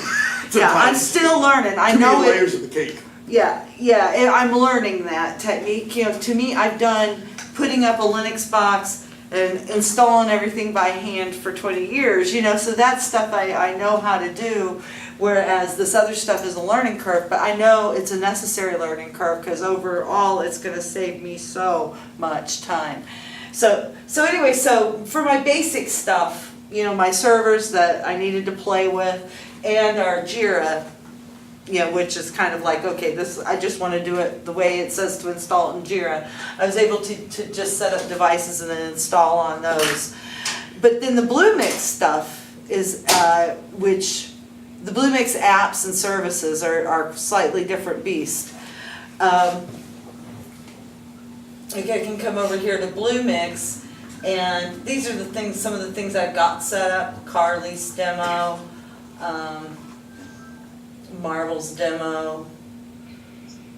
Yeah, I'm still learning. I know it. Layers of the cake. Yeah, and I'm learning that technique. To me, I've done putting up a Linux box and installing everything by hand for 20 years, so that stuff I know how to do, whereas this other stuff is a learning curve, but I know it's a necessary learning curve because overall it's going to save me so much time. So anyway, for my basic stuff, my servers that I needed to play with and our Jira, which is kind of like, okay, I just want to do it the way it says to install it in Jira. I was able to just set up devices and then install on those. But then the Bluemix stuff is, which the Bluemix apps and services are slightly different beast. Okay, I can come over here to Bluemix, and these are some of the things I've got set up. Car lease demo. Marvel's demo.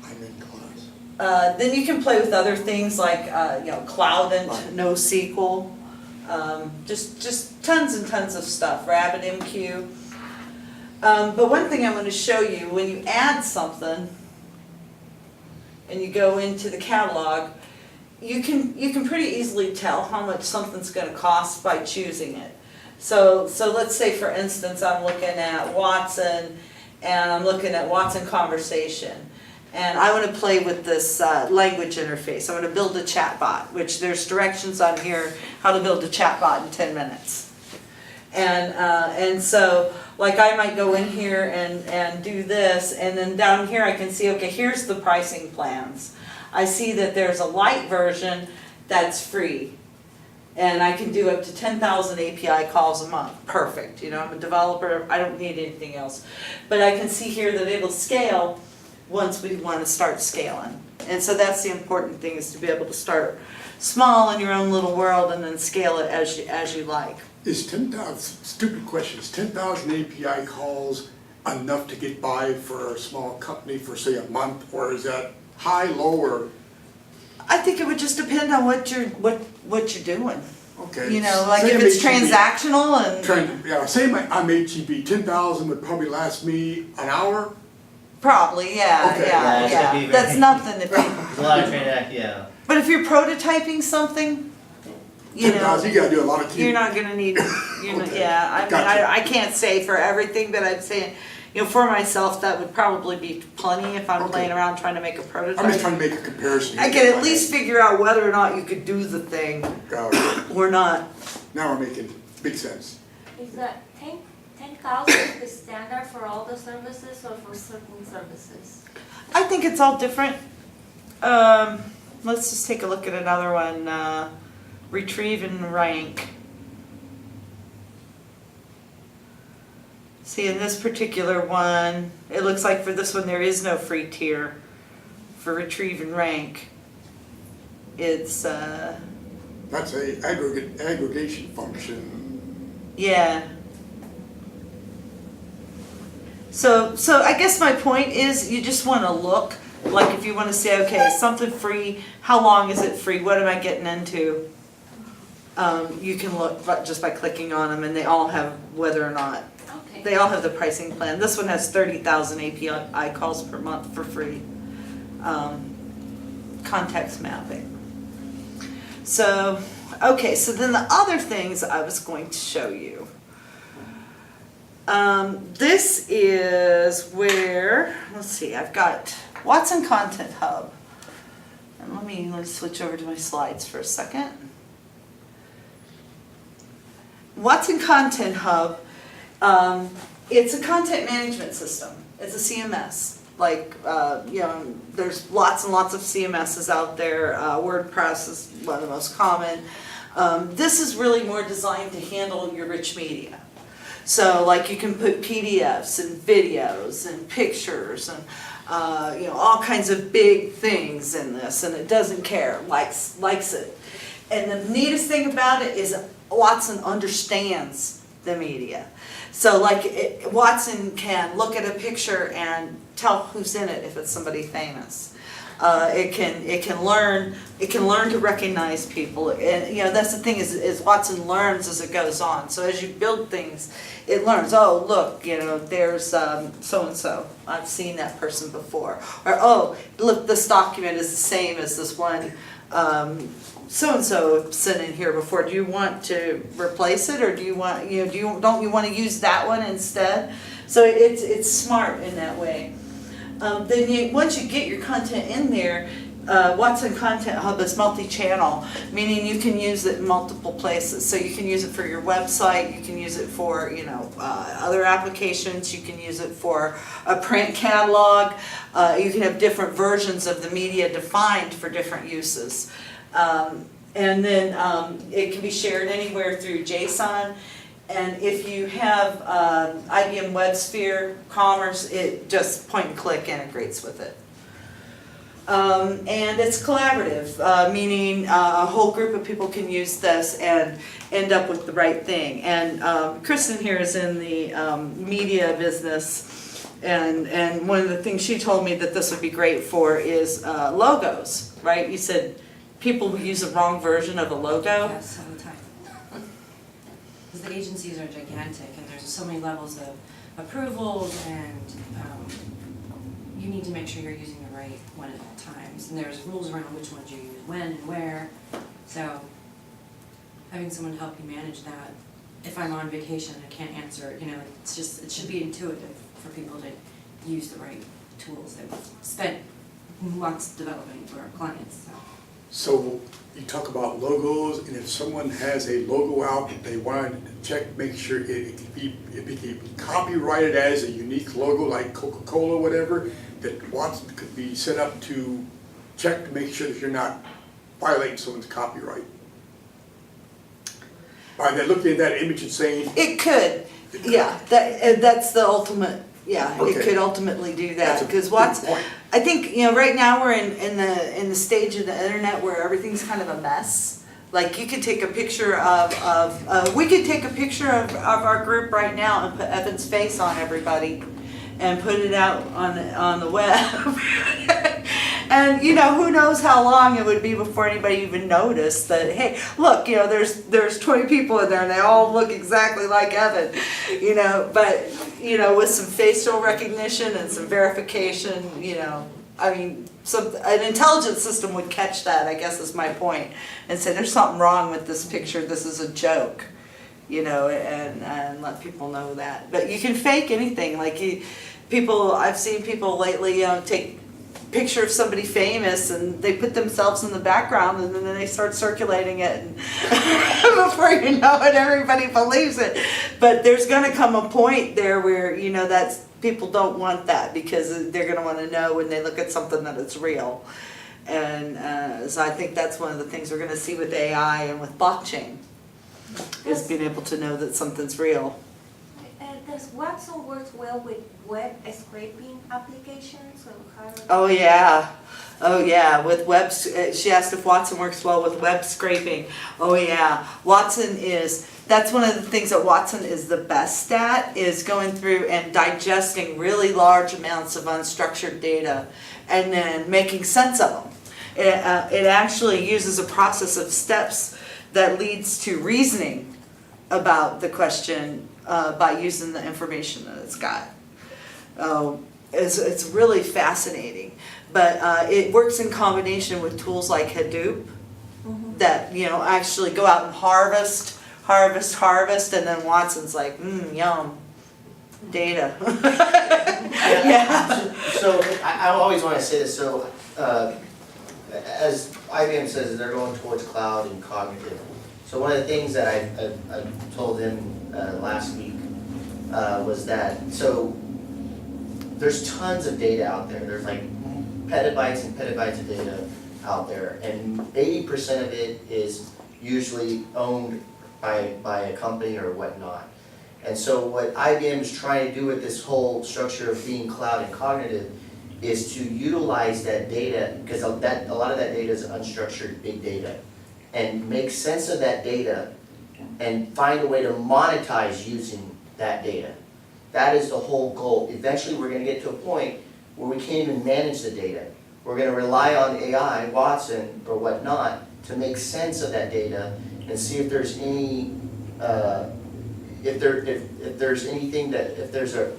I'm in class. Then you can play with other things like Cloud and NoSQL. Just tons and tons of stuff. RabbitMQ. But one thing I'm going to show you, when you add something, and you go into the catalog, you can pretty easily tell how much something's gonna cost by choosing it. So let's say for instance, I'm looking at Watson, and I'm looking at Watson Conversation. And I want to play with this language interface. I want to build a chatbot, which there's directions on here how to build a chatbot in 10 minutes. And so like I might go in here and do this, and then down here I can see, okay, here's the pricing plans. I see that there's a light version that's free. And I can do up to 10,000 API calls a month. Perfect. You know, I'm a developer, I don't need anything else. But I can see here that it'll scale once we want to start scaling. And so that's the important thing, is to be able to start small in your own little world and then scale it as you like. Is 10,000, stupid question, is 10,000 API calls enough to get by for a small company for say a month, or is that high, low, or? I think it would just depend on what you're doing. Okay. You know, like Say if I'm it's HEB. transactional and. Yeah, say I'm HEB, 10,000 would probably last me an hour? Probably, yeah, Okay. Yeah, it could be That's very- nothing if you. There's a lot of yeah. But if you're prototyping something, you know, 10,000, you gotta do a lot of team. you're not gonna need, you're not, Okay. yeah, I mean, Gotcha. I can't say for everything, but I'm saying, you know, for myself, that would probably be plenty if I'm Okay. playing around trying to make a prototype. I'm just trying to make a comparison. I can at least figure out whether or not you could do the thing Got it. or not. Now we're making big sense. Is that 10,000 the standard for all the services or for certain services? I think it's all different. Let's just take a look at another one, retrieve and rank. See, in this particular one, it looks like for this one there is no free tier for retrieve and rank. It's, That's a aggregation function. yeah. So I guess my point is you just want to look, like if you want to say, okay, something free, how long is it free? What am I getting into? You can look just by clicking on them, and they all have whether or not. Okay. They all have the pricing plan. This one has 30,000 API calls per month for free. Context mapping. So, okay, so then the other things I was going to show you. This is where, let's see, I've got Watson Content Hub. And let me switch over to my slides for a second. Watson Content Hub, it's a content management system. It's a CMS. Like, you know, there's lots and lots of CMSs out there. WordPress is one of the most common. This is really more designed to handle your rich media. So like you can put PDFs and videos and pictures and you know, all kinds of big things in this, and it doesn't care, likes it. And the neatest thing about it is Watson understands the media. So like Watson can look at a picture and tell who's in it if it's somebody famous. It can learn to recognize people, and you know that's the thing is Watson learns as it goes on. So as you build things, it learns. Oh look, you know there's so and so. I've seen that person before. Or oh look, this document is the same as this one. So and so sent in here before. Do you want to replace it, or do you want don't you want to use that one instead? So it's smart in that way. Then once you get your content in there, Watson Content Hub is multi-channel, meaning you can use it in multiple places. So you can use it for your website, you can use it for other applications, you can use it for a print catalog, you can have different versions of the media defined for different uses. And then it can be shared anywhere through JSON. And if you have IBM WebSphere Commerce, it just point and click integrates with it. And it's collaborative, meaning a whole group of people can use this and end up with the right thing. And Kristen here is in the media business, and one of the things she told me that this would be great for is logos, right? You said people use a wrong version of a logo. Yes, all the time. Because the agencies are gigantic, and there's so many levels of approvals and you need to make sure you're using the right one at all times, and there's rules around which ones you use when and where. So having someone help you manage that. If I'm on vacation, I can't answer, you know, it's just, it should be intuitive for people to use the right tools that we've spent months developing for our clients, so. So you talk about logos, and if someone has a logo out that they want to check, make sure it can be copyrighted as a unique logo like Coca-Cola or whatever, that Watson could be set up to check to make sure that you're not violating someone's copyright. By then looking at that image and saying. It could, yeah, that's the ultimate, yeah, it Okay. could ultimately do That's that, a because good point. I think, you know, right now we're in the stage of the internet where everything's kind of a mess. Like, you could take a picture we could take a picture of our group right now and put Evan's face on everybody and put it out on the web. And, you know, who knows how long it would be before anybody even noticed that, hey, look, you know, there's 20 people in there and they all look exactly like Evan, you know, but, you know, with some facial recognition and some verification, you know, I mean, an intelligent system would catch that, I guess is my point, and say there's something wrong with this picture, this is a joke, you know, and let people know that. But you can fake anything, like I've seen people lately, you know, take picture of somebody famous and they put themselves in the background and then they start circulating it and before you know it everybody believes it. But there's going to come a point there where, you know, people don't want that, because they're going to want to know when they look at something that it's real. And so I think that's one of the things we're going to see with AI and with blockchain, is being able to know that something's real. Does Watson work well with web scraping applications? Oh yeah, with web, she asked if Watson works well with web scraping. Oh yeah, that's one of the things that Watson is the best at, is going through and digesting really large amounts of unstructured data and then making sense of them. It actually uses a process of steps that leads to reasoning about the question by using the information that it's got. It's really fascinating, but it works in combination with tools like Hadoop that, you know, actually go out and harvest, and then Watson's like, yum, data. Yeah. So I always want to say this, so as IBM says, they're going towards cloud and cognitive. So one of the things that I told him last week was that, so there's tons of data out there. There's like petabytes and petabytes of data out there, and 80% of it is usually owned by a company or whatnot. And so what IBM is trying to do with this whole structure of being cloud and cognitive is to utilize that data, because a lot of that data is unstructured big data, and make sense of that data and find a way to monetize using that data. That is the whole goal. Eventually we're going to get to a point where we can't even manage the data. We're going to rely on AI, Watson, or whatnot, to make sense of that data and see if there's any, if there's anything that, if there's a,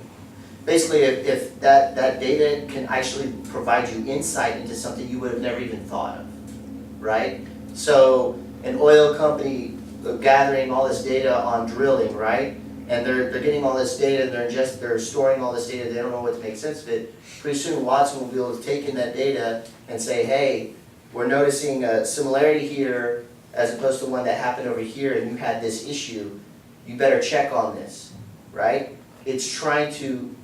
basically if that data can actually provide you insight into something you would have never even thought of, right? So an oil company gathering all this data on drilling, right? And they're getting all this data and they're storing all this data, they don't know what to make sense of it. Pretty soon Watson will be able to take in that data and say, hey, we're noticing a similarity here as opposed to one that happened over here and you had this issue. You better check on this, right? It's trying to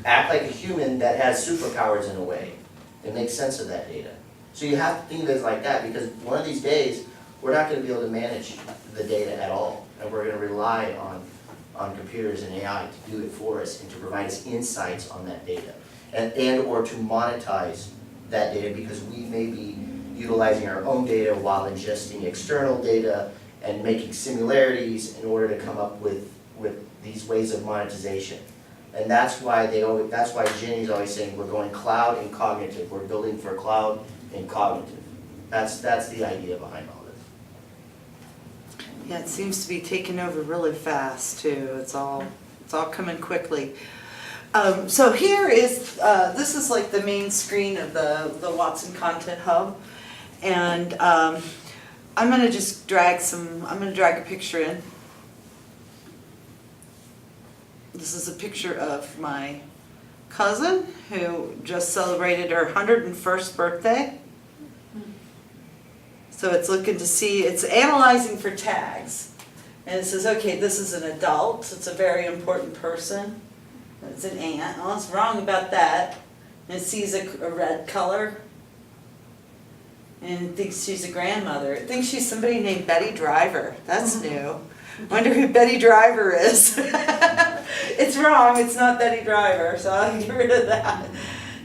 act like a human that has superpowers in a way and make sense of that data. So you have to think of it like that, because one of these days we're not going to be able to manage the data at all, and we're going to rely on computers and AI to do it for us and to provide us insights on that data, and or to monetize that data, because we may be utilizing our own data while ingesting external data and making similarities in order to come up with these ways of monetization. And that's why Jenny's always saying we're going cloud and cognitive. We're building for cloud and cognitive. That's the idea behind all this. Yeah, it seems to be taking over really fast too. It's all coming quickly. So here is, this is like the main screen of the Watson Content Hub. And I'm gonna just drag a picture in. This is a picture of my cousin who just celebrated her 101st birthday. So it's looking to see, it's analyzing for tags. And it says, okay, this is an adult, it's a very important person. It's an aunt, oh, what's wrong about that? And it sees a red color. And it thinks she's a grandmother. It thinks she's somebody named Betty Driver. That's new. Wonder who Betty Driver is. It's wrong, it's not Betty Driver, so I'll get rid of that.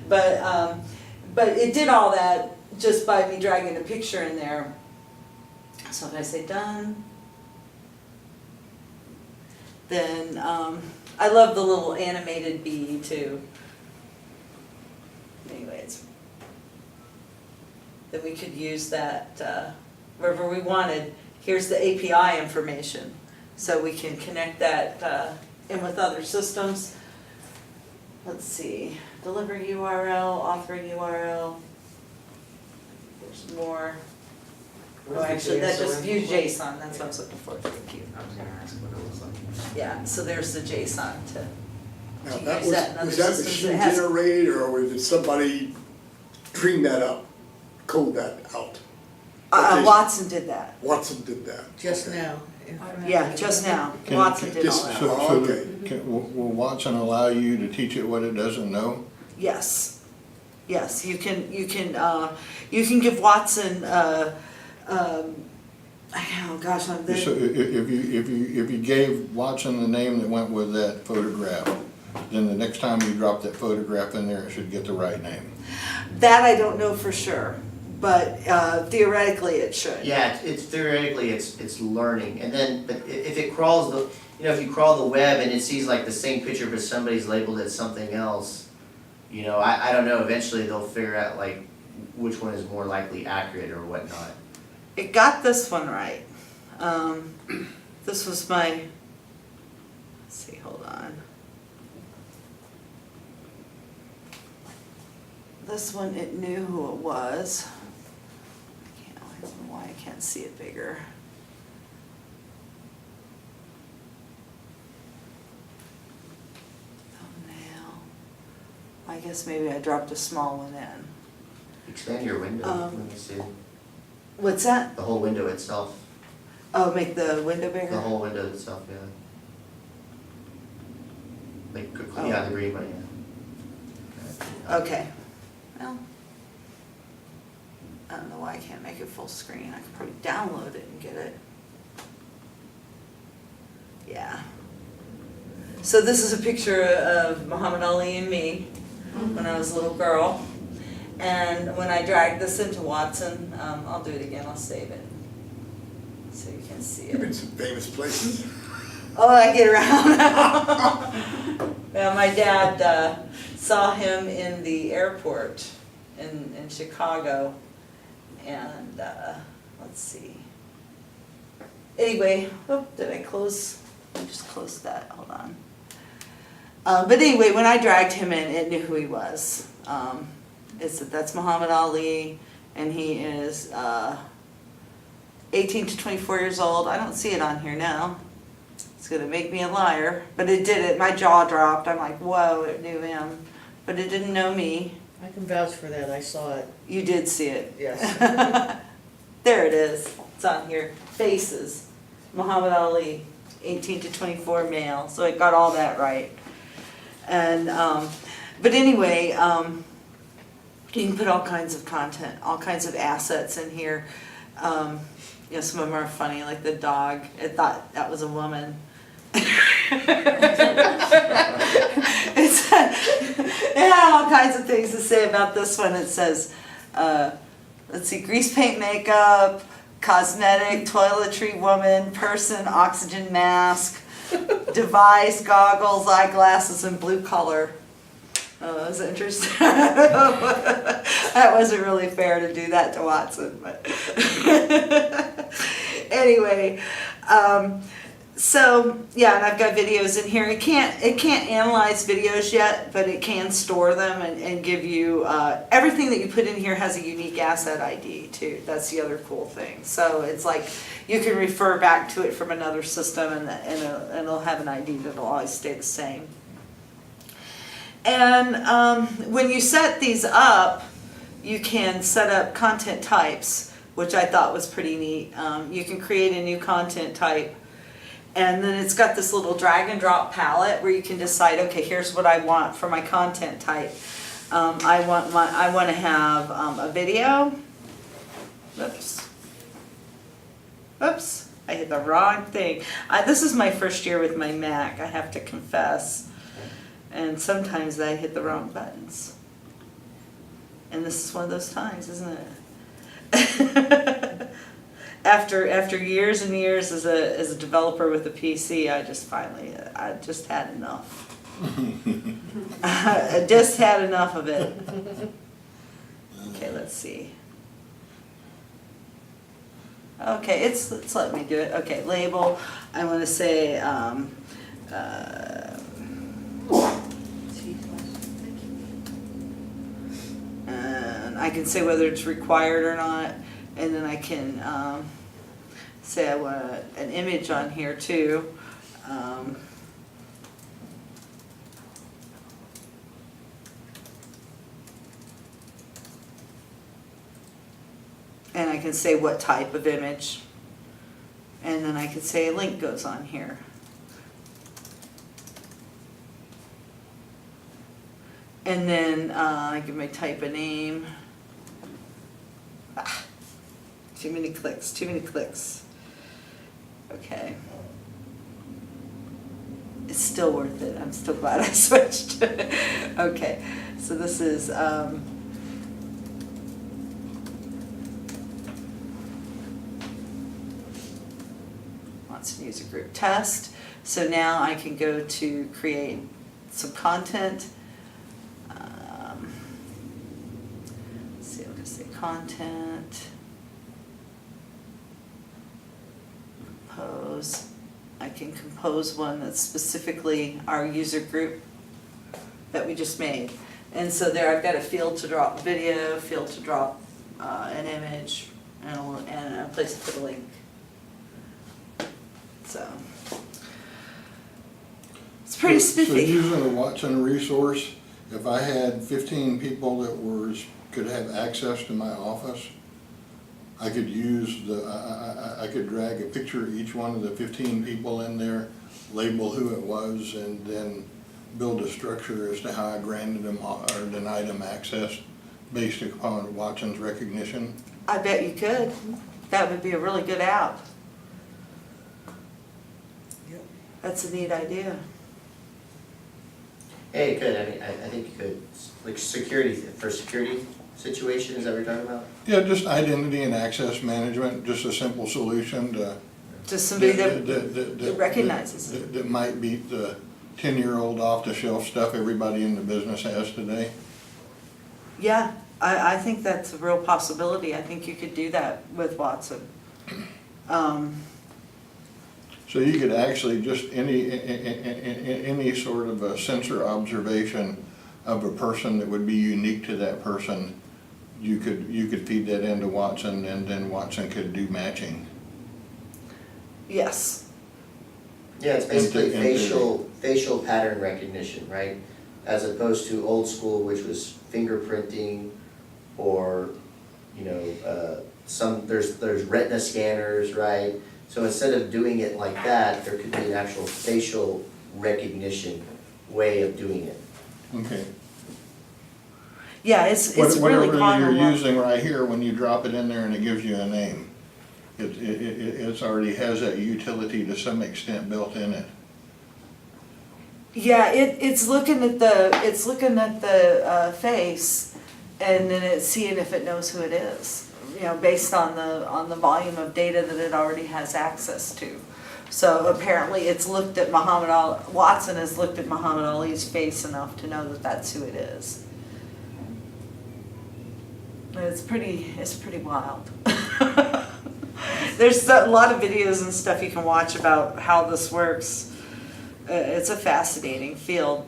But it did all that just by me dragging a picture in there. So if I say done, then I love the little animated bee too. Anyways, that we could use that wherever we wanted. Here's the API information, so we can connect that in with other systems. Let's see, deliver URL, authoring URL. There's more. Oh, actually, that just views JSON. That's what I was looking for. Thank you. I was gonna ask what it looks like. Yeah, so there's the JSON to Now, use that that in other was that systems. machine It has- generated, or did somebody dream that up, code that out? Okay. Watson did that. Watson did that. Just Okay. now. Yeah, just now. Can- Watson did all just that. now. So Okay. will Watson allow you to teach it what it doesn't know? Yes. Yes, you can give Watson, oh gosh, I'm So if you gave Watson the name that went with that photograph, then the next time you drop that photograph in there, it should get the right name. that I don't know for sure, but theoretically it should. Yeah, it's theoretically, it's learning, and then, but if it crawls the, if you crawl the web and it sees like the same picture but somebody's labeled it something else, I don't know, eventually they'll figure out like which one is more likely accurate or whatnot. It got this one right. This was my, let's see, hold on. This one, it knew who it was. I don't know why I can't see it bigger. Thumbnail. I guess maybe I dropped a small one in. Expand your window, let me see. What's that? The whole window itself, Oh, make the window bigger? the whole window itself, yeah. Like, yeah, the green one, yeah. Okay. Well, I don't know why I can't make it full screen. I could probably download it and get it. Yeah. So this is a picture of Muhammad Ali and me when I was a little girl. And when I dragged this into Watson, I'll do it again, I'll save it. So you can see You've been it. some famous places. Oh, I get around. Yeah, my dad saw him in the airport in Chicago, and let's see. Anyway, oh, did I close? I just closed that. Hold on. But anyway, when I dragged him in, it knew who he was. That's Muhammad Ali, and he is 18 to 24 years old. I don't see it on here now. It's gonna make me a liar, but it did it. My jaw dropped. I'm like, whoa, it knew him, but it didn't know me. I can vouch for that, I saw it. You did see it. Yes. There it is. It's on here. Faces. Muhammad Ali, 18 to 24 male. So it got all that right. And but anyway, you can put all kinds of content, all kinds of assets in here. Some of them are funny, like the dog. It thought that was a woman. It had all kinds of things to say about this one. It says, let's see, grease paint makeup, cosmetic, toiletry woman, person, oxygen mask, device, goggles, eyeglasses, and blue color. Oh, that was interesting. That wasn't really fair to do that to Watson, but anyway, So, yeah, and I've got videos in here. It can't analyze videos yet, but it can store them and give you, everything that you put in here has a unique asset ID too. That's the other cool thing. So it's like, you can refer back to it from another system and it'll have an ID that'll always stay the same. And when you set these up, you can set up content types, which I thought was pretty neat. You can create a new content type, and then it's got this little drag and drop palette where you can decide, okay, here's what I want for my content type. I want to have a video. Oops, I hit the wrong thing. This is my first year with my Mac, I have to confess. And sometimes I hit the wrong buttons. And this is one of those times, isn't it? After years and years as a developer with a PC, I just had enough. I just had enough of it. Okay, let's see. Okay, it's let me do it. Okay, label. I want to say and I can say whether it's required or not, and then I can say I want an image on here too. And I can say what type of image, and then I can say a link goes on here. And then I can type a name. Too many clicks, too many clicks. Okay. It's still worth it. I'm still glad I switched. Okay, so this is Watson user group test. So now I can go to create some content. Let's see, I'm gonna say content. Compose. I can compose one that's specifically our user group that we just made. And so there I've got a field to drop video, field to drop an image, and a place to put a link. So it's pretty spiffy. So using a Watson resource, if I had 15 people that could have access to my office, I could use I could drag a picture of each one of the 15 people in there, label who it was, and then build a structure as to how I granted them or denied them access based upon Watson's recognition. I bet you could. That would be a really good app. Yep. That's a neat idea. Yeah, you could. I mean, I think you could, like security, for security situation, is that what you're talking about? Yeah, just identity and access management, just a simple solution to. Just somebody that recognizes it. That might beat the 10-year-old off-the-shelf stuff everybody in the business has today. Yeah, I think that's a real possibility. I think you could do that with Watson. So you could actually just any sort of a sensor observation of a person that would be unique to that person, you could feed that into Watson, and then Watson could do matching. Yes. Yeah, it's basically facial pattern recognition, right? As opposed to old school, which was fingerprinting, or there's retina scanners, right? So instead of doing it like that, there could be an actual facial recognition way of doing it. Okay. Yeah, it's really common. Whatever you're using right here, when you drop it in there and it gives you a name, it already has that utility to some extent built in it. Yeah, it's looking at the face, and then it's seeing if it knows who it is. Based on the volume of data that it already has access to. So apparently it's looked at Watson has looked at Muhammad Ali's face enough to know that that's who it is. It's pretty wild. There's a lot of videos and stuff you can watch about how this works. It's a fascinating field.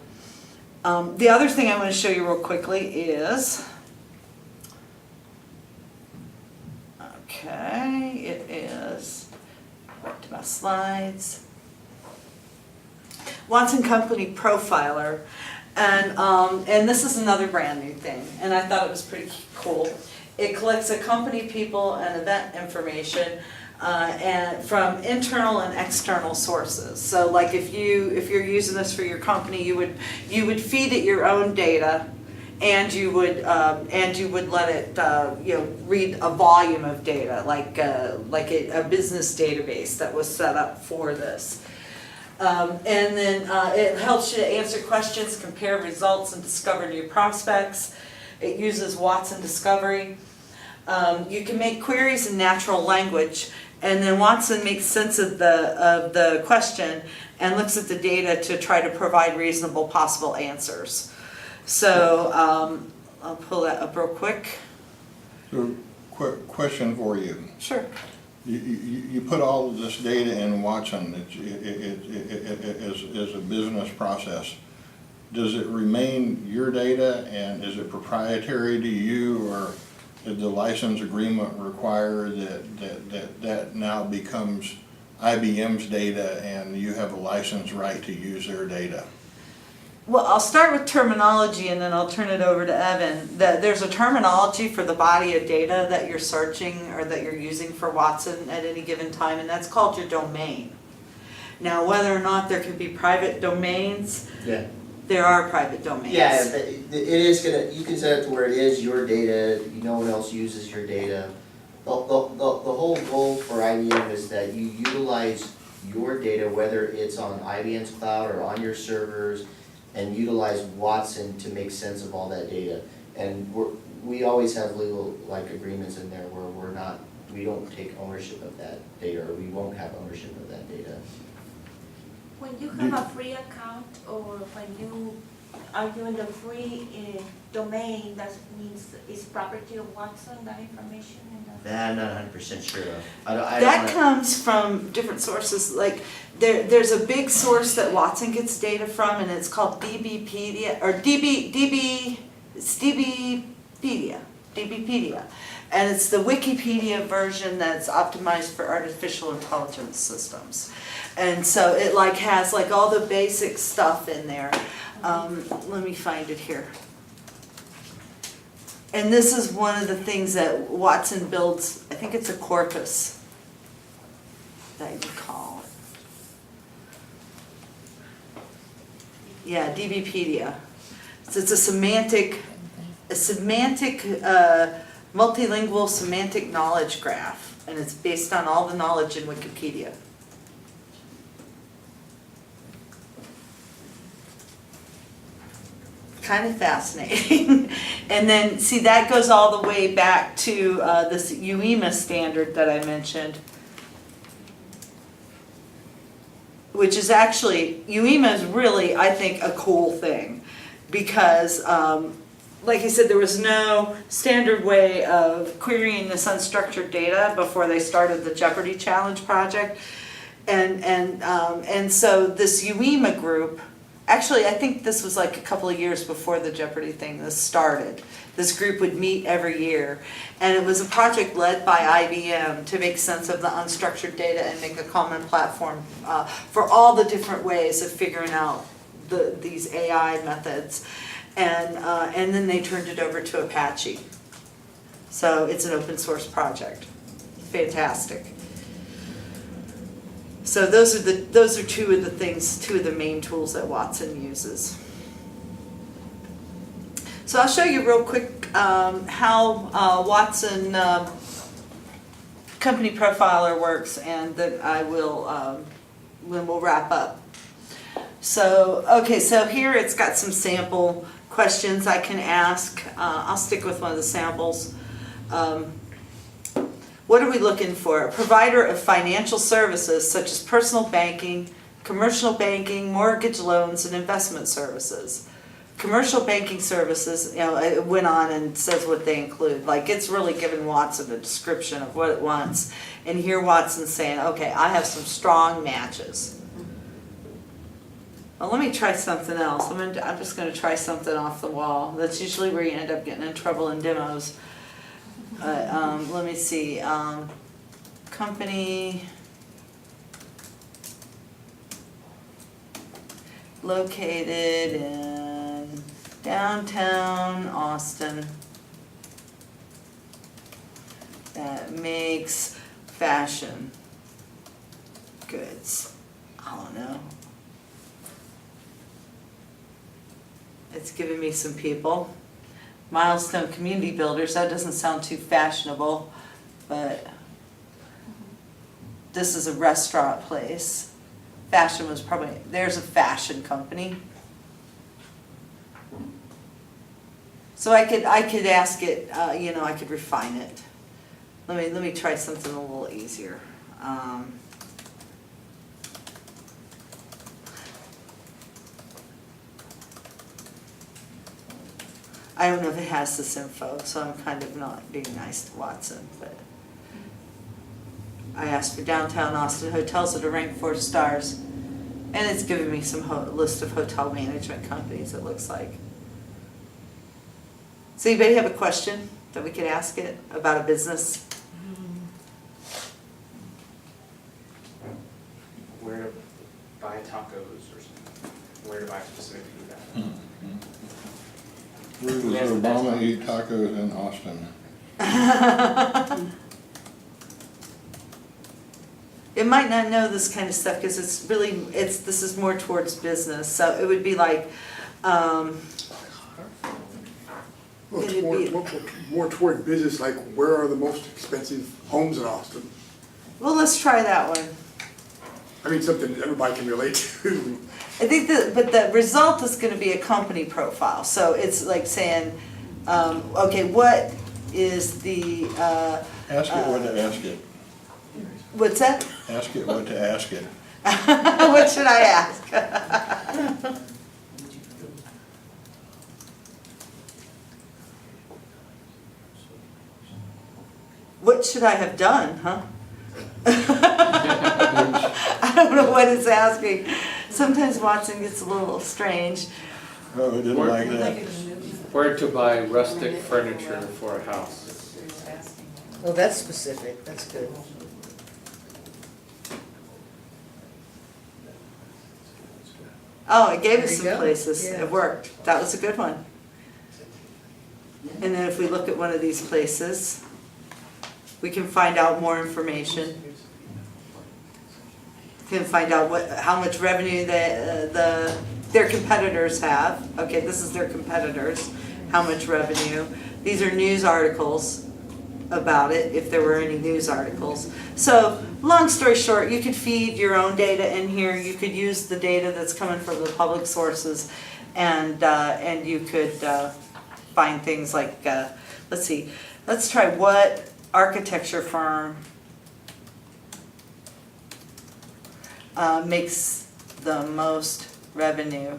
The other thing I want to show you real quickly is, okay, it is, back to my slides. Watson Company Profiler, and this is another brand new thing, and I thought it was pretty cool. It collects the company people and event information and from internal and external sources. So like if you're using this for your company, you would feed it your own data, and you would let it read a volume of data, like a business database that was set up for this. And then it helps you to answer questions, compare results, and discover new prospects. It uses Watson Discovery. You can make queries in natural language, and then Watson makes sense of the question and looks at the data to try to provide reasonable possible answers. So I'll pull that up real quick. So, quick question for you. Sure. You put all of this data in Watson as a business process. Does it remain your data, and is it proprietary to you, or did the license agreement require that now becomes IBM's data and you have a license right to use their data? Well, I'll start with terminology and then I'll turn it over to Evan. There's a terminology for the body of data that you're searching or that you're using for Watson at any given time, and that's called your domain. Now, whether or not there can be private domains, Yeah. there are private domains. Yeah, but it is gonna, you can set it to where it is your data, no one else uses your data. The whole goal for IBM is that you utilize your data, whether it's on IBM's cloud or on your servers, and utilize Watson to make sense of all that data. And we always have legal agreements in there where we don't take ownership of that data, or we won't have ownership of that data. When you have a free account, or when you are given the free domain, that means it's property of Watson, that information? That I'm not 100% sure of. That comes from different sources. Like there's a big source that Watson gets data from, and it's called DBpedia or DBpedia, and it's the Wikipedia version that's optimized for artificial intelligence systems. And so it has all the basic stuff in there. Let me find it here. And this is one of the things that Watson builds. I think it's a corpus that you call it. Yeah, DBpedia. So it's a semantic multilingual semantic knowledge graph, and it's based on all the knowledge in Wikipedia. Kind of fascinating. And then, see, that goes all the way back to this UEMA standard that I mentioned, which is actually, UEMA is really, I think, a cool thing, because like I said, there was no standard way of querying this unstructured data before they started the Jeopardy Challenge project. And so this UEMA group, actually, I think this was a couple of years before the Jeopardy thing started. This group would meet every year, and it was a project led by IBM to make sense of the unstructured data and make a common platform for all the different ways of figuring out these AI methods. And then they turned it over to Apache. So it's an open source project. Fantastic. So those are two of the main tools that Watson uses. So I'll show you real quick how Watson Company Profiler works, and then then we'll wrap up. So okay, so here it's got some sample questions I can ask. I'll stick with one of the samples. What are we looking for? A provider of financial services such as personal banking, commercial banking, mortgage loans, and investment services. commercial banking services, it went on and says what they include. Like, it's really giving Watson a description of what it wants. And here Watson's saying, okay, I have some strong matches. Well, let me try something else. I'm just gonna try something off the wall. That's usually where you end up getting in trouble in demos. Let me see, company located in downtown Austin that makes fashion goods. I don't know. It's giving me some people. Milestone Community Builders, that doesn't sound too fashionable, but this is a restaurant place. Fashion was probably, there's a fashion company. So I could ask it, I could refine it. Let me try something a little easier. I don't know if it has this info, so I'm kind of not being nice to Watson, but I asked for downtown Austin hotels that are ranked 4 stars, and it's giving me some list of hotel management companies, it looks like. So anybody have a question that we could ask it about a business? Where to buy tacos or something, where to buy specific food at. Where does Obama eat tacos in Austin? It might not know this kind of stuff because this is more towards business. So it would be like, Well, it's more toward business, like where are the most expensive homes in Austin? well, let's try that one. I mean, something that everybody can relate to. I think but the result is going to be a company profile. So it's like saying, okay, what is the... Ask it what to ask it. What's that? Ask it what to ask it. What should I ask? What should I have done, huh? I don't know what it's asking. Sometimes Watson gets a little strange. Oh, I didn't like that. Where to buy rustic furniture for a house. Oh, that's specific, that's good. Oh, it gave us There you some go. places. Yeah. It worked. That was a good one. And then if we look at one of these places, we can find out more information. We can find out how much revenue their competitors have. Okay, this is their competitors. How much revenue? These are news articles about it, if there were any news articles. So, long story short, you could feed your own data in here. You could use the data that's coming from the public sources, and you could find things like, let's see, let's try what architecture firm makes the most revenue.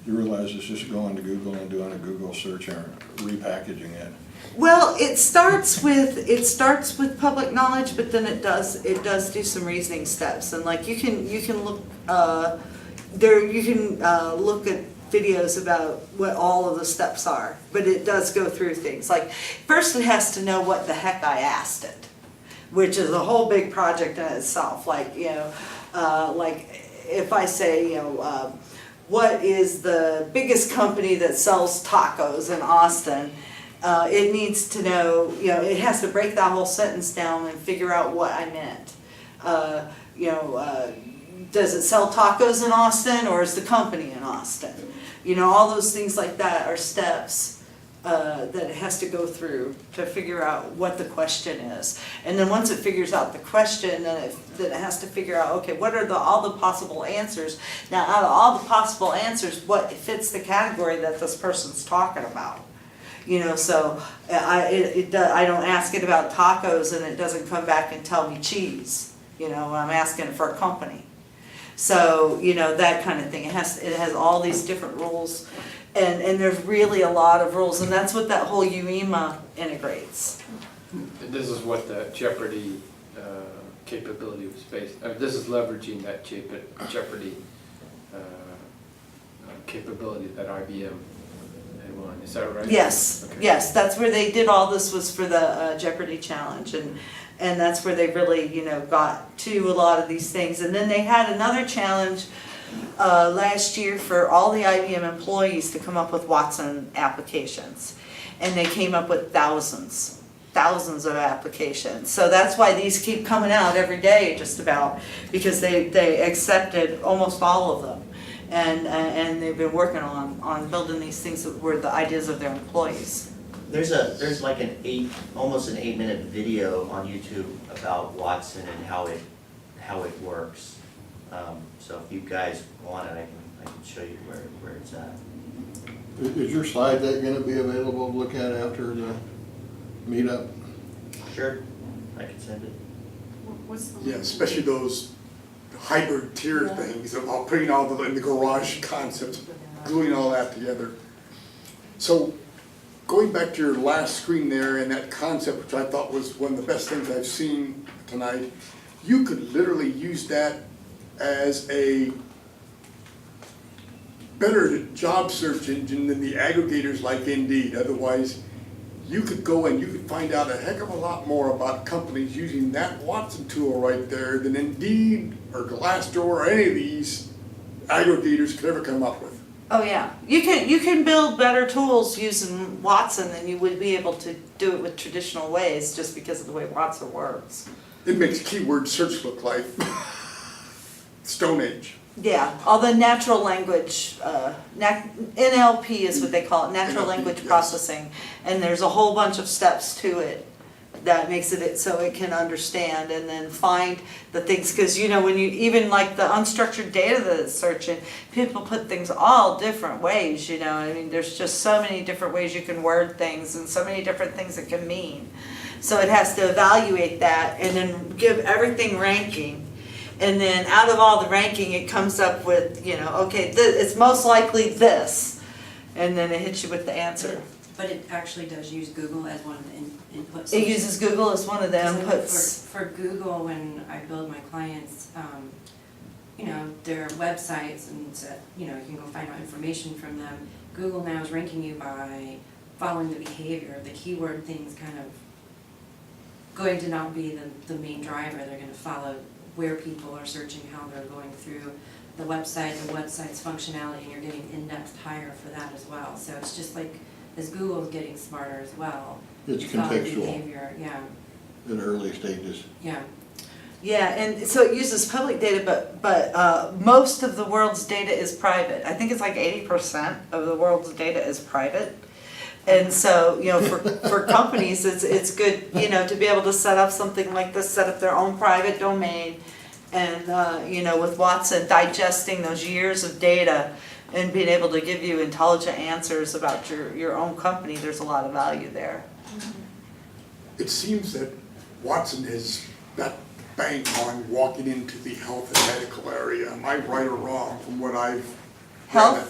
You realize it's just going to Google and doing a Google search and repackaging it. Well, it starts with public knowledge, but then it does do some reasoning steps, and like you can look look at videos about what all of the steps are, but it does go through things. Like first it has to know what the heck I asked it, which is a whole big project in itself. Like like if I say what is the biggest company that sells tacos in Austin? It needs to know, it has to break that whole sentence down and figure out what I meant. Does it sell tacos in Austin, or is the company in Austin? All those things like that are steps that it has to go through to figure out what the question is. And then once it figures out the question, then it has to figure out, okay, what are all the possible answers? Now, out of all the possible answers, what fits the category that this person's talking about? So I don't ask it about tacos and it doesn't come back and tell me cheese, when I'm asking for a company. So, you know, that kind of thing. It has all these different rules, and there's really a lot of rules, and that's what that whole UEMA integrates. And this is what the Jeopardy capability was based, this is leveraging that Jeopardy capability that IBM had won, is that right? Yes, Okay. yes, that's where they did all this, was for the Jeopardy challenge, and that's where they really, you know, got to a lot of these things. And then they had another challenge last year for all the IBM employees to come up with Watson applications. And they came up with thousands of applications. So that's why these keep coming out every day, just about, because they accepted almost all of them. And they've been working on building these things that were the ideas of their employees. There's like almost an 8-minute video on YouTube about Watson and how it works. So if you guys want it, I can show you where it's at. Is your slide deck gonna be available to look at after the meetup? Sure, I can send it. What's the? Yeah, especially those hybrid tier things about putting all the in the garage concepts, gluing all that together. So going back to your last screen there and that concept, which I thought was one of the best things I've seen tonight, you could literally use that as a better job search engine than the aggregators like Indeed. Otherwise, you could go and you could find out a heck of a lot more about companies using that Watson tool right there than Indeed or Glassdoor or any of these aggregators could ever come up with. Oh yeah, you can build better tools using Watson than you would be able to do it with traditional ways, just because of the way Watson works. It makes keyword search look like Stone Age. Yeah, all the natural language, NLP is what they call it, natural NLP, language yes. processing. And there's a whole bunch of steps to it that makes it so it can understand and then find the things. Because, you know, when you, even like the unstructured data that it's searching, people put things all different ways, you know. I mean, there's just so many different ways you can word things and so many different things it can mean. So it has to evaluate that and then give everything ranking. And then out of all the ranking, it comes up with, you know, okay, it's most likely this. And then it hits you with the answer. But it actually does use Google as one of the inputs. It uses Google as one of the inputs. For Google, when I build my clients, you know, their websites and, you know, you can go find out information from them. Google now is ranking you by following the behavior. The keyword thing's kind of going to not be the main driver. They're going to follow where people are searching, how they're going through the website's functionality, and you're getting indexed higher for that as well. So it's just like, as Google's getting smarter as well. It's follow contextual. Behavior, yeah. In early stages. Yeah. Yeah, and so it uses public data, but most of the world's data is private. I think it's like 80% of the world's data is private. And so, you know, for companies, it's good, you know, to be able to set up something like this, set up their own private domain. And, you know, with Watson, digesting those years of data and being able to give you intelligent answers about your own company, there's a lot of value there. It seems that Watson has got bang on walking into the health and medical area. Am I right or wrong from what I've read?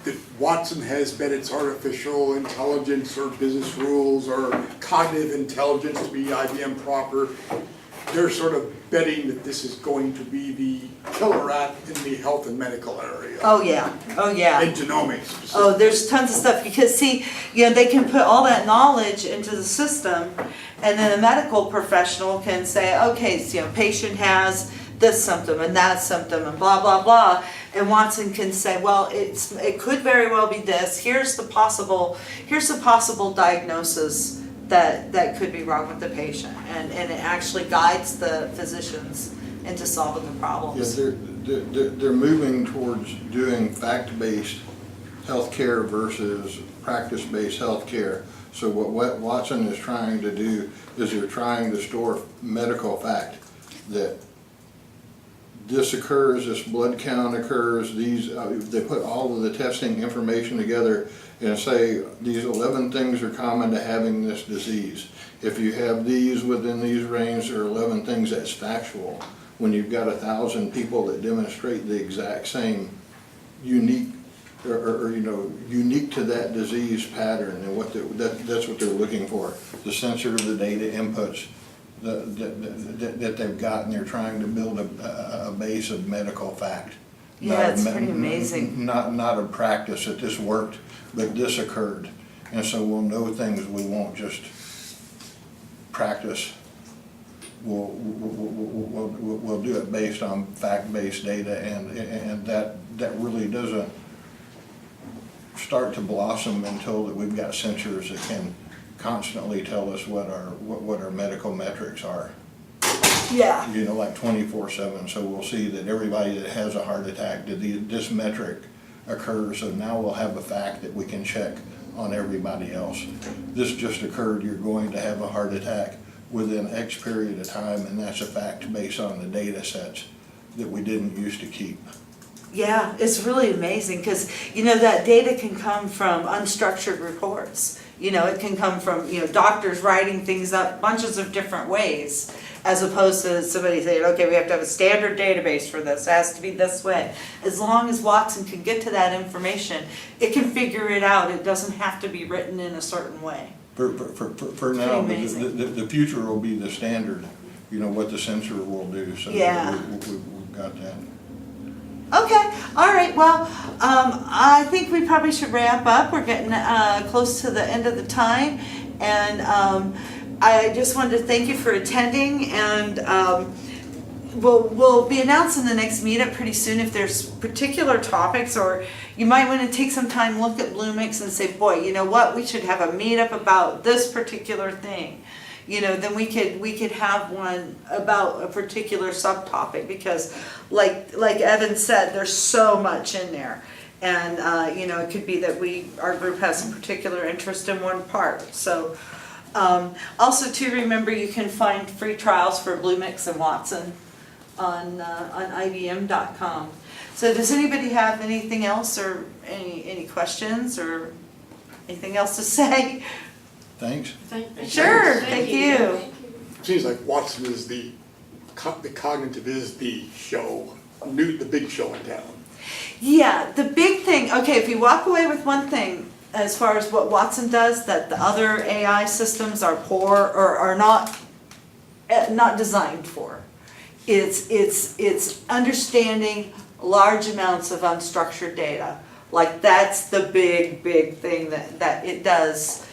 That Watson has bet its artificial intelligence or business rules or cognitive intelligence, to be IBM proper. They're sort of betting that this is going to be the killer app in the health and medical area. Oh yeah, oh yeah. And genomics. Oh, there's tons of stuff, because see, you know, they can put all that knowledge into the system, and then a medical professional can say, okay, so, you know, patient has this symptom and that symptom and blah, blah, blah. And Watson can say, well, it could very well be this. Here's the possible diagnosis that could be wrong with the patient. And it actually guides the physicians into solving the problems. Yeah, they're moving towards doing fact-based healthcare versus practice-based healthcare. So what Watson is trying to do is they're trying to store medical fact, that this occurs, this blood count occurs, these, they put all of the testing information together and say these 11 things are common to having this disease. If you have these within these range, there are 11 things that's factual. when you've got 1,000 people that demonstrate the exact same unique, or you know, unique to that disease pattern, and what that's what they're looking for. The sensor, the data inputs that they've got, and they're trying to build a base of medical fact. Yeah, it's pretty amazing. Not a practice that this worked, but this occurred. And so we'll know things we won't just practice. We'll do it based on fact-based data, and that really doesn't start to blossom until that we've got sensors that can constantly tell us what our medical metrics are. Yeah. You know, like 24/7. So we'll see that everybody that has a heart attack, this metric occurs. So now we'll have a fact that we can check on everybody else. This just occurred. You're going to have a heart attack within X period of time, and that's a fact based on the data sets that we didn't used to keep. Yeah, it's really amazing because, you know, that data can come from unstructured reports. You know, it can come from, you know, doctors writing things up bunches of different ways, as opposed to somebody saying, okay, we have to have a standard database for this, it has to be this way. As long as Watson can get to that information, it can figure it out. It doesn't have to be written in a certain way. For now, amazing. the future will be the standard, you know, what the sensor will do. So Yeah. we've got that. Okay, all right, well, I think we probably should wrap up. We're getting close to the end of the time. And I just wanted to thank you for attending, and we'll be announcing the next meetup pretty soon if there's particular topics, or you might want to take some time, look at Bluemix and say, boy, you know what, we should have a meetup about this particular thing. You know, then we could have one about a particular subtopic, because like Evan said, there's so much in there. And you know, it could be that our group has some particular interest in one part. So also too, remember you can find free trials for Bluemix and Watson on IBM.com. So does anybody have anything else, or any questions, or anything else to say? Thanks. Sure, thank you. It seems like Watson is the cognitive is the show, the big show in town. Yeah, the big thing, okay, if you walk away with one thing, as far as what Watson does, that the other AI systems are poor, or are not designed for, it's understanding large amounts of unstructured data. Like, that's the big thing that it does.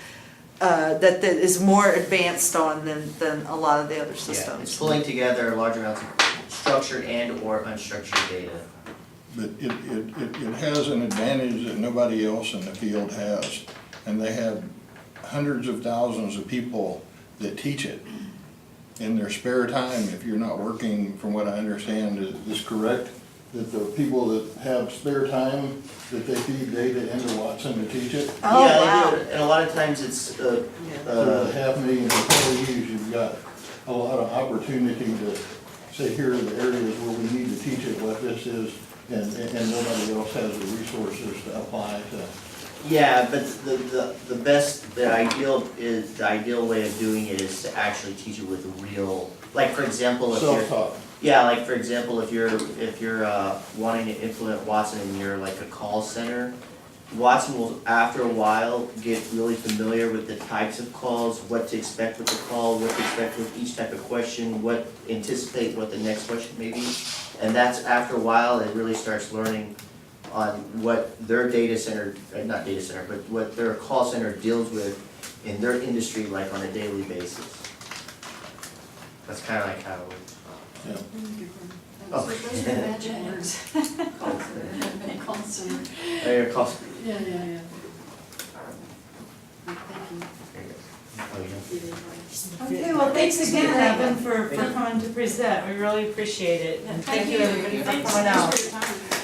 That is more advanced on than a lot of the other systems. Yeah, it's pulling together large amounts of structured and or unstructured data. But it has an advantage that nobody else in the field has. And they have hundreds of thousands of people that teach it in their spare time. If you're not working, from what I understand, is correct, that the people that have spare time, that they feed data into Watson to teach it. Oh, yeah, wow. they do it. And a lot of times it's For 500,000 employees, you've got a lot of opportunity to say, here are the areas where we need to teach it what this is, and nobody else has the resources to apply to. Yeah, but the ideal way of doing it is to actually teach it with real, like for example, if Self-taught. yeah, like for example, if you're wanting to implement Watson and you're like a call center, Watson will after a while get really familiar with the types of calls, what to expect with the call, what to expect with each type of question, anticipate what the next question may be, and that's after a while it really starts learning on what their not data center, but what their call center deals with in their industry, like on a daily basis. That's kind of like how it works. Yeah. So those are magic words. Call center. Your call center. Yeah. Thank you. Okay, well, thanks again, Evan, for coming to present. We really appreciate it. And thank you, everybody, for coming out. Thanks for your time.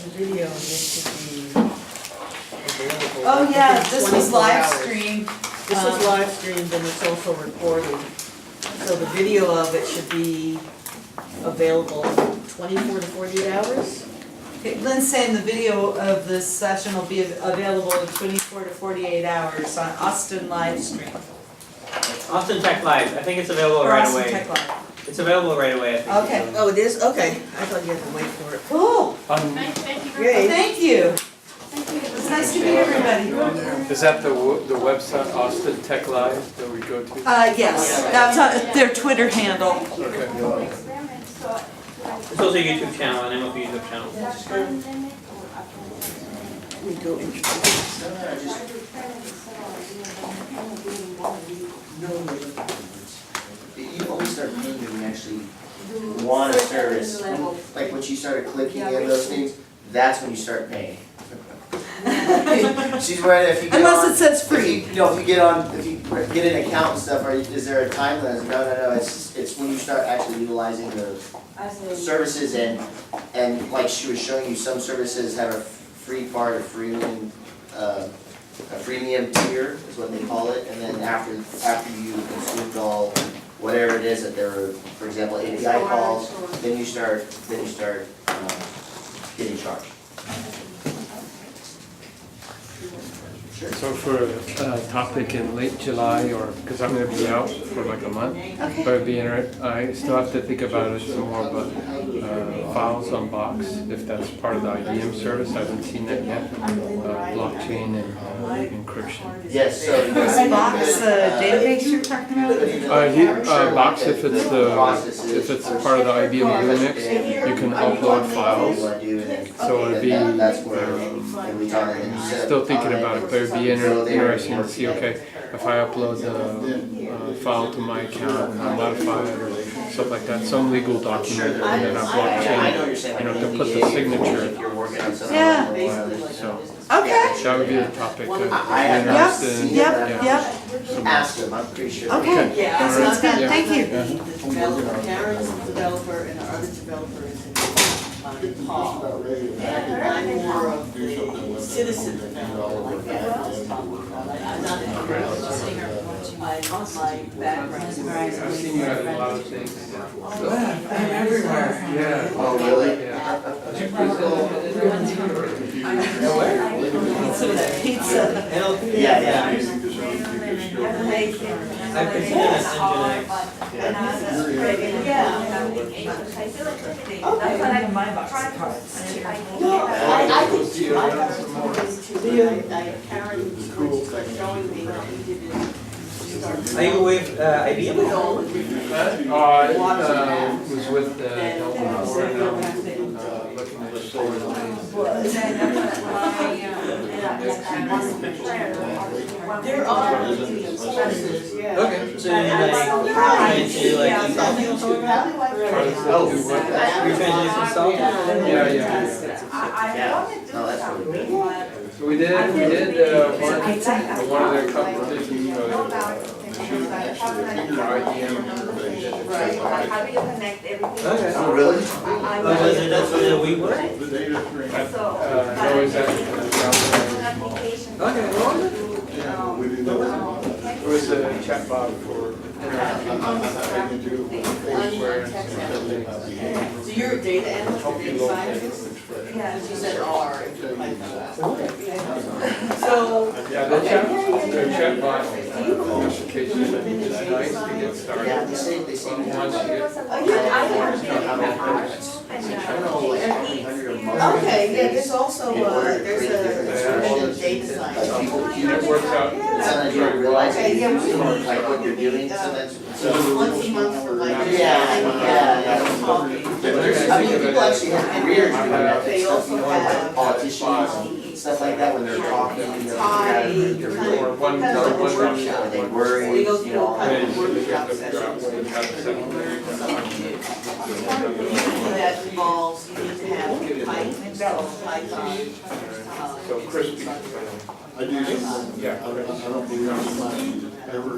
The video of this should be available. Oh, yeah, within this was 24 live hours. streamed. This was live streamed and it's also recorded. So the video of it should be available 24 to 48 hours. Okay, Lynn's saying the video of this session will be available in 24 to 48 hours on Austin live stream. Austin Tech Live, I think it's available Or right Austin away. Tech Live. It's available right away, I think. Okay, oh, it is, okay, I thought you had to wait for it. Cool, Thank you very great, much. thank you. It's nice to meet everybody. Is that the website, Austin Tech Live, that we go to? Yes, that's their Twitter handle. Okay. It's also a YouTube channel, an MLP YouTube channel. We go introduce. You always start paying when you actually want a service. Like once you started clicking in those things, that's when you start paying. She's right, if you get Unless on- it says free. If you get an account and stuff, is there a time limit? No, it's when you start actually utilizing the services and like she was showing you, some services have a free part, a freemium tier is what they call it, and then after you consumed all whatever it is that there were, for example, API calls, then you start getting charged. So for a topic in late July, or, because I'm gonna be out for like a month, but it'd be I still have to think about it some more, but files on Box, if that's part of the IBM service, I haven't seen that yet. Blockchain and encryption. Yes, so. Is Box the database you're talking about? Box, if it's part of the IBM Bluemix, you can upload files. So it'd be, still thinking about it, but it'd be interesting to see, okay, if I upload the file to my account and I modify it or stuff like that, some legal document, and then I blockchain, to put the signature. Yeah. So, Okay. that would be the topic that I'm Yep, interested in. yep. Ask them, I'm pretty sure. Okay, that sounds good, thank you. The developer, Karen's the developer, and our other developer is Paul. And I'm more of the citizen developer, like that. I'm not in my background. I've seen you at a lot of things. I'm everywhere. Yeah. Oh, really? Some of that pizza. Yeah. I've been seeing this Nginx. My box of cards. No, I think too, I got some more. Karen, when she started showing me how he did it. Are you with IBM? Was with Delta before now, looking at solar things. There are sources, yeah. Okay, so you're trying to consulting too? You're trying to do consulting? Yeah. No, that's really good. So we did one of their competitions for IBM. Okay. Oh, really? Was it that's what we were? No, it's actually. Okay, well, It was a chatbot for So you're a data analyst, or data scientist? Yeah. You said R. So. Yeah, their chatbot application is nice to get started. Yeah, they say Once you Okay, yeah, there's also, there's a data science. it works out. It's not that you don't realize Okay, yeah, we like what you're doing, so that's. Once a month for like. Yeah. Coffee. I mean, people actually have careers doing that, They stuff, also like have. politicians, stuff like that, when they're talking, Or one or they worry, We go through all kinds of Then workshop you have to sessions. figure out Usually that involves, you need to have Python, Python. So crispy. I do something, Yeah. I don't believe anybody ever.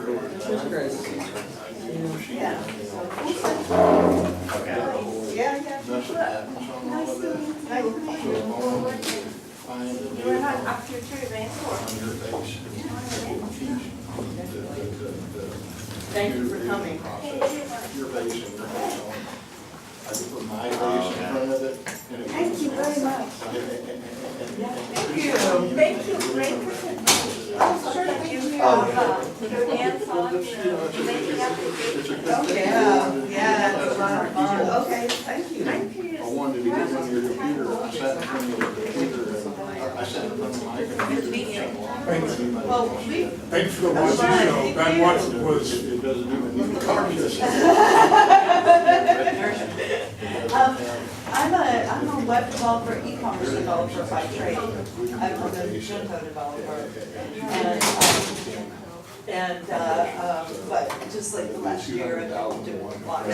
Yeah. Yeah. Nothing happens on all of that. Find the You're not up to your tree, on your face. Thank you for coming. Your base and your base on. I can put my base in front of it, Thank you very much. Thank you. Thank you, great presentation. Oh, sure, thank you. Your hands-on, making applications. Oh, yeah, it's a lot of fun. Okay, thank you. Thank you. I wanted to get on your computer, I sat in front of your computer, and I sat in front of my computer. Thanks. Well, we. Thanks for the Watson show. That Watson was. It doesn't do anything. I'm a web developer, e-commerce developer by trade. I'm a Magento developer. But just like the last year, I've been doing a lot.